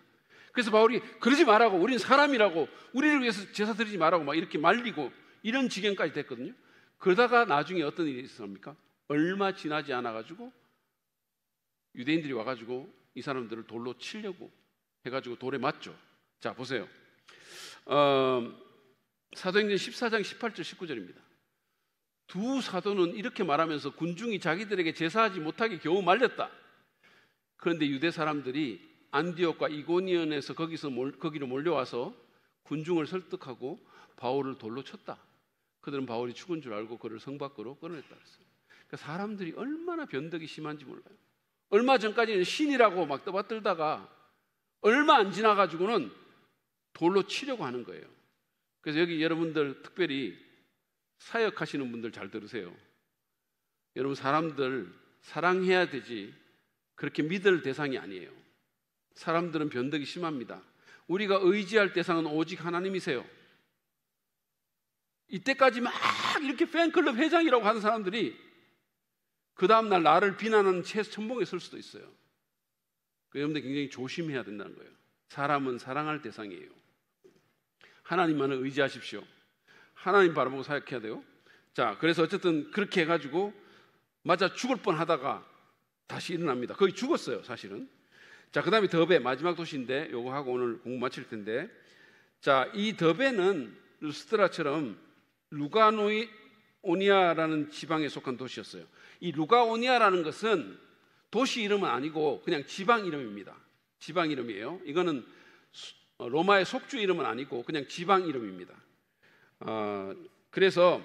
그래서 바울이 그러지 말라고, 우린 사람이라고, 우리를 위해서 제사 드리지 말라고 막 이렇게 말리고 이런 지경까지 됐거든요. 그러다가 나중에 어떤 일이 있었습니까? 얼마 지나지 않아가지고 유대인들이 와가지고 이 사람들을 돌로 치려고 해가지고 돌에 맞죠. 자, 보세요. 사도행전 14장 18절 19절입니다. 두 사도는 이렇게 말하면서 군중이 자기들에게 제사하지 못하게 겨우 말렸다. 그런데 유대 사람들이 안디옥과 이고니온에서 거기로 몰려와서 군중을 설득하고 바울을 돌로 쳤다. 그들은 바울이 죽은 줄 알고 그를 성 밖으로 끌어냈다 그랬어요. 그러니까 사람들이 얼마나 변덕이 심한지 몰라요. 얼마 전까지는 신이라고 막 떠받들다가 얼마 안 지나가지고는 돌로 치려고 하는 거예요. 그래서 여기 여러분들 특별히 사역하시는 분들 잘 들으세요. 여러분, 사람들 사랑해야 되지 그렇게 믿을 대상이 아니에요. 사람들은 변덕이 심합니다. 우리가 의지할 대상은 오직 하나님이세요. 이때까지 막 이렇게 팬클럽 회장이라고 하는 사람들이 그 다음날 나를 비난하는 천봉에 설 수도 있어요. 여러분들 굉장히 조심해야 된다는 거예요. 사람은 사랑할 대상이에요. 하나님만을 의지하십시오. 하나님 바라보고 사역해야 돼요. 자, 그래서 어쨌든 그렇게 해가지고 맞아 죽을 뻔하다가 다시 일어납니다. 거의 죽었어요, 사실은. 자, 그 다음에 더베, 마지막 도시인데 요거 하고 오늘 공부 마칠 텐데, 자, 이 더베는 루스드라처럼 루가오니아라는 지방에 속한 도시였어요. 이 루가오니아라는 것은 도시 이름은 아니고 그냥 지방 이름입니다. 지방 이름이에요. 이거는 로마의 속주 이름은 아니고 그냥 지방 이름입니다. 그래서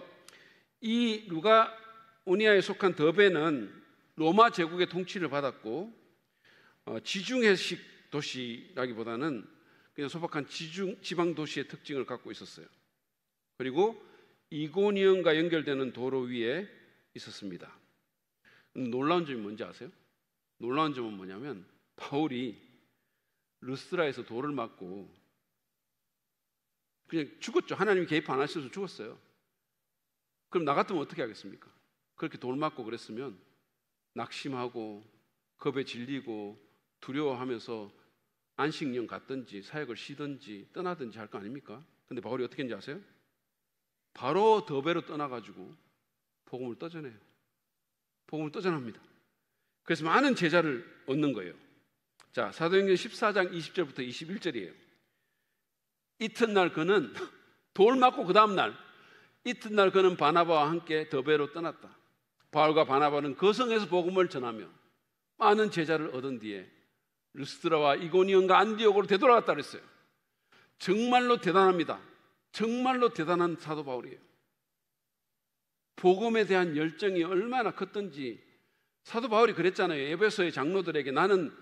이 루가오니아에 속한 더베는 로마 제국의 통치를 받았고 지중해식 도시라기보다는 그냥 소박한 지방 도시의 특징을 갖고 있었어요. 그리고 이고니온과 연결되는 도로 위에 있었습니다. 놀라운 점이 뭔지 아세요? 놀라운 점은 뭐냐면 바울이 루스드라에서 돌을 맞고 그냥 죽었죠. 하나님이 개입 안 하셔서 죽었어요. 그럼 나 같으면 어떻게 하겠습니까? 그렇게 돌 맞고 그랬으면 낙심하고 겁에 질리고 두려워하면서 안식년 갔든지 사역을 쉬든지 떠나든지 할 거 아닙니까? 근데 바울이 어떻게 했는지 아세요? 바로 더베로 떠나가지고 복음을 떠전해요. 복음을 떠전합니다. 그래서 많은 제자를 얻는 거예요. 자, 사도행전 14장 20절부터 21절이에요. 이튿날 그는 돌 맞고 그 다음날 이튿날 그는 바나바와 함께 더베로 떠났다. 바울과 바나바는 그 성에서 복음을 전하며 많은 제자를 얻은 뒤에 르스드라와 이고니온과 안디옥으로 되돌아갔다 그랬어요. 정말로 대단합니다. 정말로 대단한 사도 바울이에요. 복음에 대한 열정이 얼마나 컸던지 사도 바울이 그랬잖아요. 에베소의 장로들에게 나는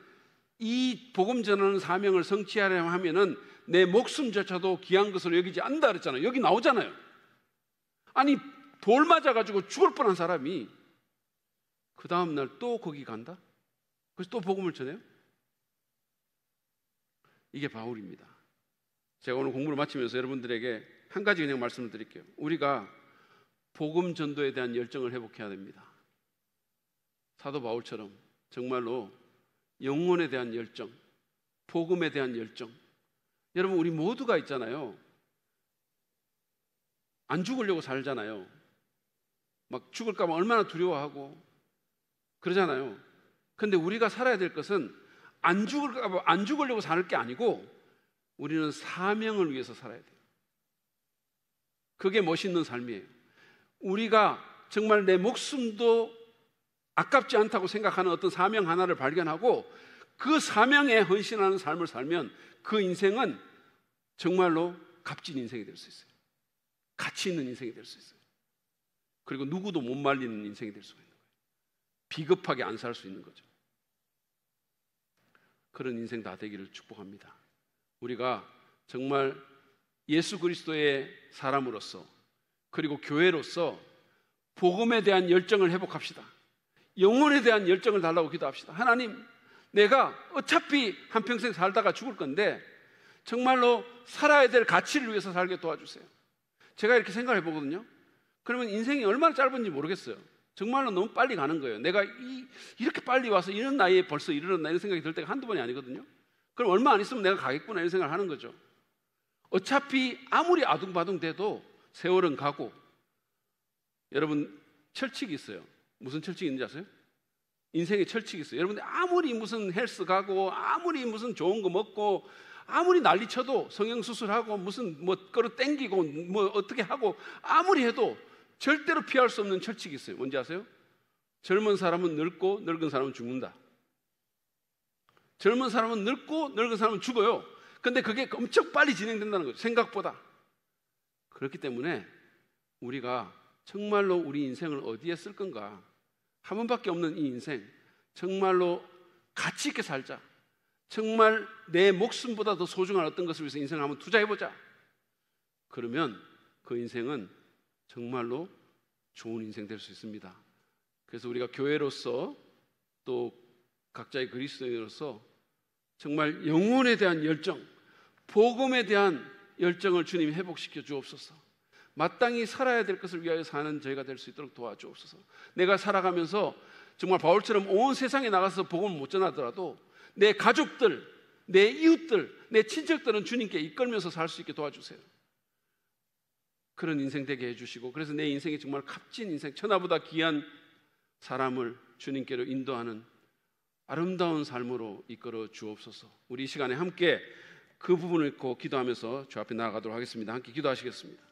이 복음 전하는 사명을 성취하려 하면은 내 목숨조차도 귀한 것으로 여기지 않는다 그랬잖아요. 여기 나오잖아요. 아니 돌 맞아가지고 죽을 뻔한 사람이 그 다음날 또 거기 간다? 그래서 또 복음을 전해요? 이게 바울입니다. 제가 오늘 공부를 마치면서 여러분들에게 한 가지 그냥 말씀을 드릴게요. 우리가 복음 전도에 대한 열정을 회복해야 됩니다. 사도 바울처럼 정말로 영혼에 대한 열정, 복음에 대한 열정. 여러분 우리 모두가 있잖아요. 안 죽으려고 살잖아요. 막 죽을까 봐 얼마나 두려워하고 그러잖아요. 근데 우리가 살아야 될 것은 안 죽으려고 사는 게 아니고 우리는 사명을 위해서 살아야 돼요. 그게 멋있는 삶이에요. 우리가 정말 내 목숨도 아깝지 않다고 생각하는 어떤 사명 하나를 발견하고 그 사명에 헌신하는 삶을 살면 그 인생은 정말로 값진 인생이 될 수 있어요. 가치 있는 인생이 될 수 있어요. 그리고 누구도 못 말리는 인생이 될 수가 있는 거예요. 비겁하게 안 살 수 있는 거죠. 그런 인생 다 되기를 축복합니다. 우리가 정말 예수 그리스도의 사람으로서 그리고 교회로서 복음에 대한 열정을 회복합시다. 영혼에 대한 열정을 달라고 기도합시다. 하나님, 내가 어차피 한평생 살다가 죽을 건데 정말로 살아야 될 가치를 위해서 살게 도와주세요. 제가 이렇게 생각해 보거든요. 그러면 인생이 얼마나 짧은지 모르겠어요. 정말로 너무 빨리 가는 거예요. 내가 이렇게 빨리 와서 이런 나이에 벌써 이르렀나 이런 생각이 들 때가 한두 번이 아니거든요. 그럼 얼마 안 있으면 내가 가겠구나 이런 생각을 하는 거죠. 어차피 아무리 아둥바둥 돼도 세월은 가고. 여러분 철칙이 있어요. 무슨 철칙이 있는지 아세요? 인생에 철칙이 있어요. 여러분들 아무리 무슨 헬스 가고 아무리 무슨 좋은 거 먹고 아무리 난리 쳐도 성형수술하고 무슨 뭐 끌어 땡기고 뭐 어떻게 하고 아무리 해도 절대로 피할 수 없는 철칙이 있어요. 뭔지 아세요? 젊은 사람은 늙고 늙은 사람은 죽는다. 젊은 사람은 늙고 늙은 사람은 죽어요. 근데 그게 엄청 빨리 진행된다는 거죠. 생각보다. 그렇기 때문에 우리가 정말로 우리 인생을 어디에 쓸 건가? 한 번밖에 없는 이 인생 정말로 가치 있게 살자. 정말 내 목숨보다 더 소중한 어떤 것을 위해서 인생을 한번 투자해보자. 그러면 그 인생은 정말로 좋은 인생 될 수 있습니다. 그래서 우리가 교회로서 또 각자의 그리스도인으로서 정말 영혼에 대한 열정, 복음에 대한 열정을 주님이 회복시켜 주옵소서. 마땅히 살아야 될 것을 위하여 사는 저희가 될 수 있도록 도와주옵소서. 내가 살아가면서 정말 바울처럼 온 세상에 나가서 복음을 못 전하더라도 내 가족들, 내 이웃들, 내 친척들은 주님께 이끌면서 살 수 있게 도와주세요. 그런 인생 되게 해주시고, 그래서 내 인생이 정말 값진 인생, 천하보다 귀한 사람을 주님께로 인도하는 아름다운 삶으로 이끌어 주옵소서. 우리 이 시간에 함께 그 부분을 읽고 기도하면서 주 앞에 나아가도록 하겠습니다. 함께 기도하시겠습니다.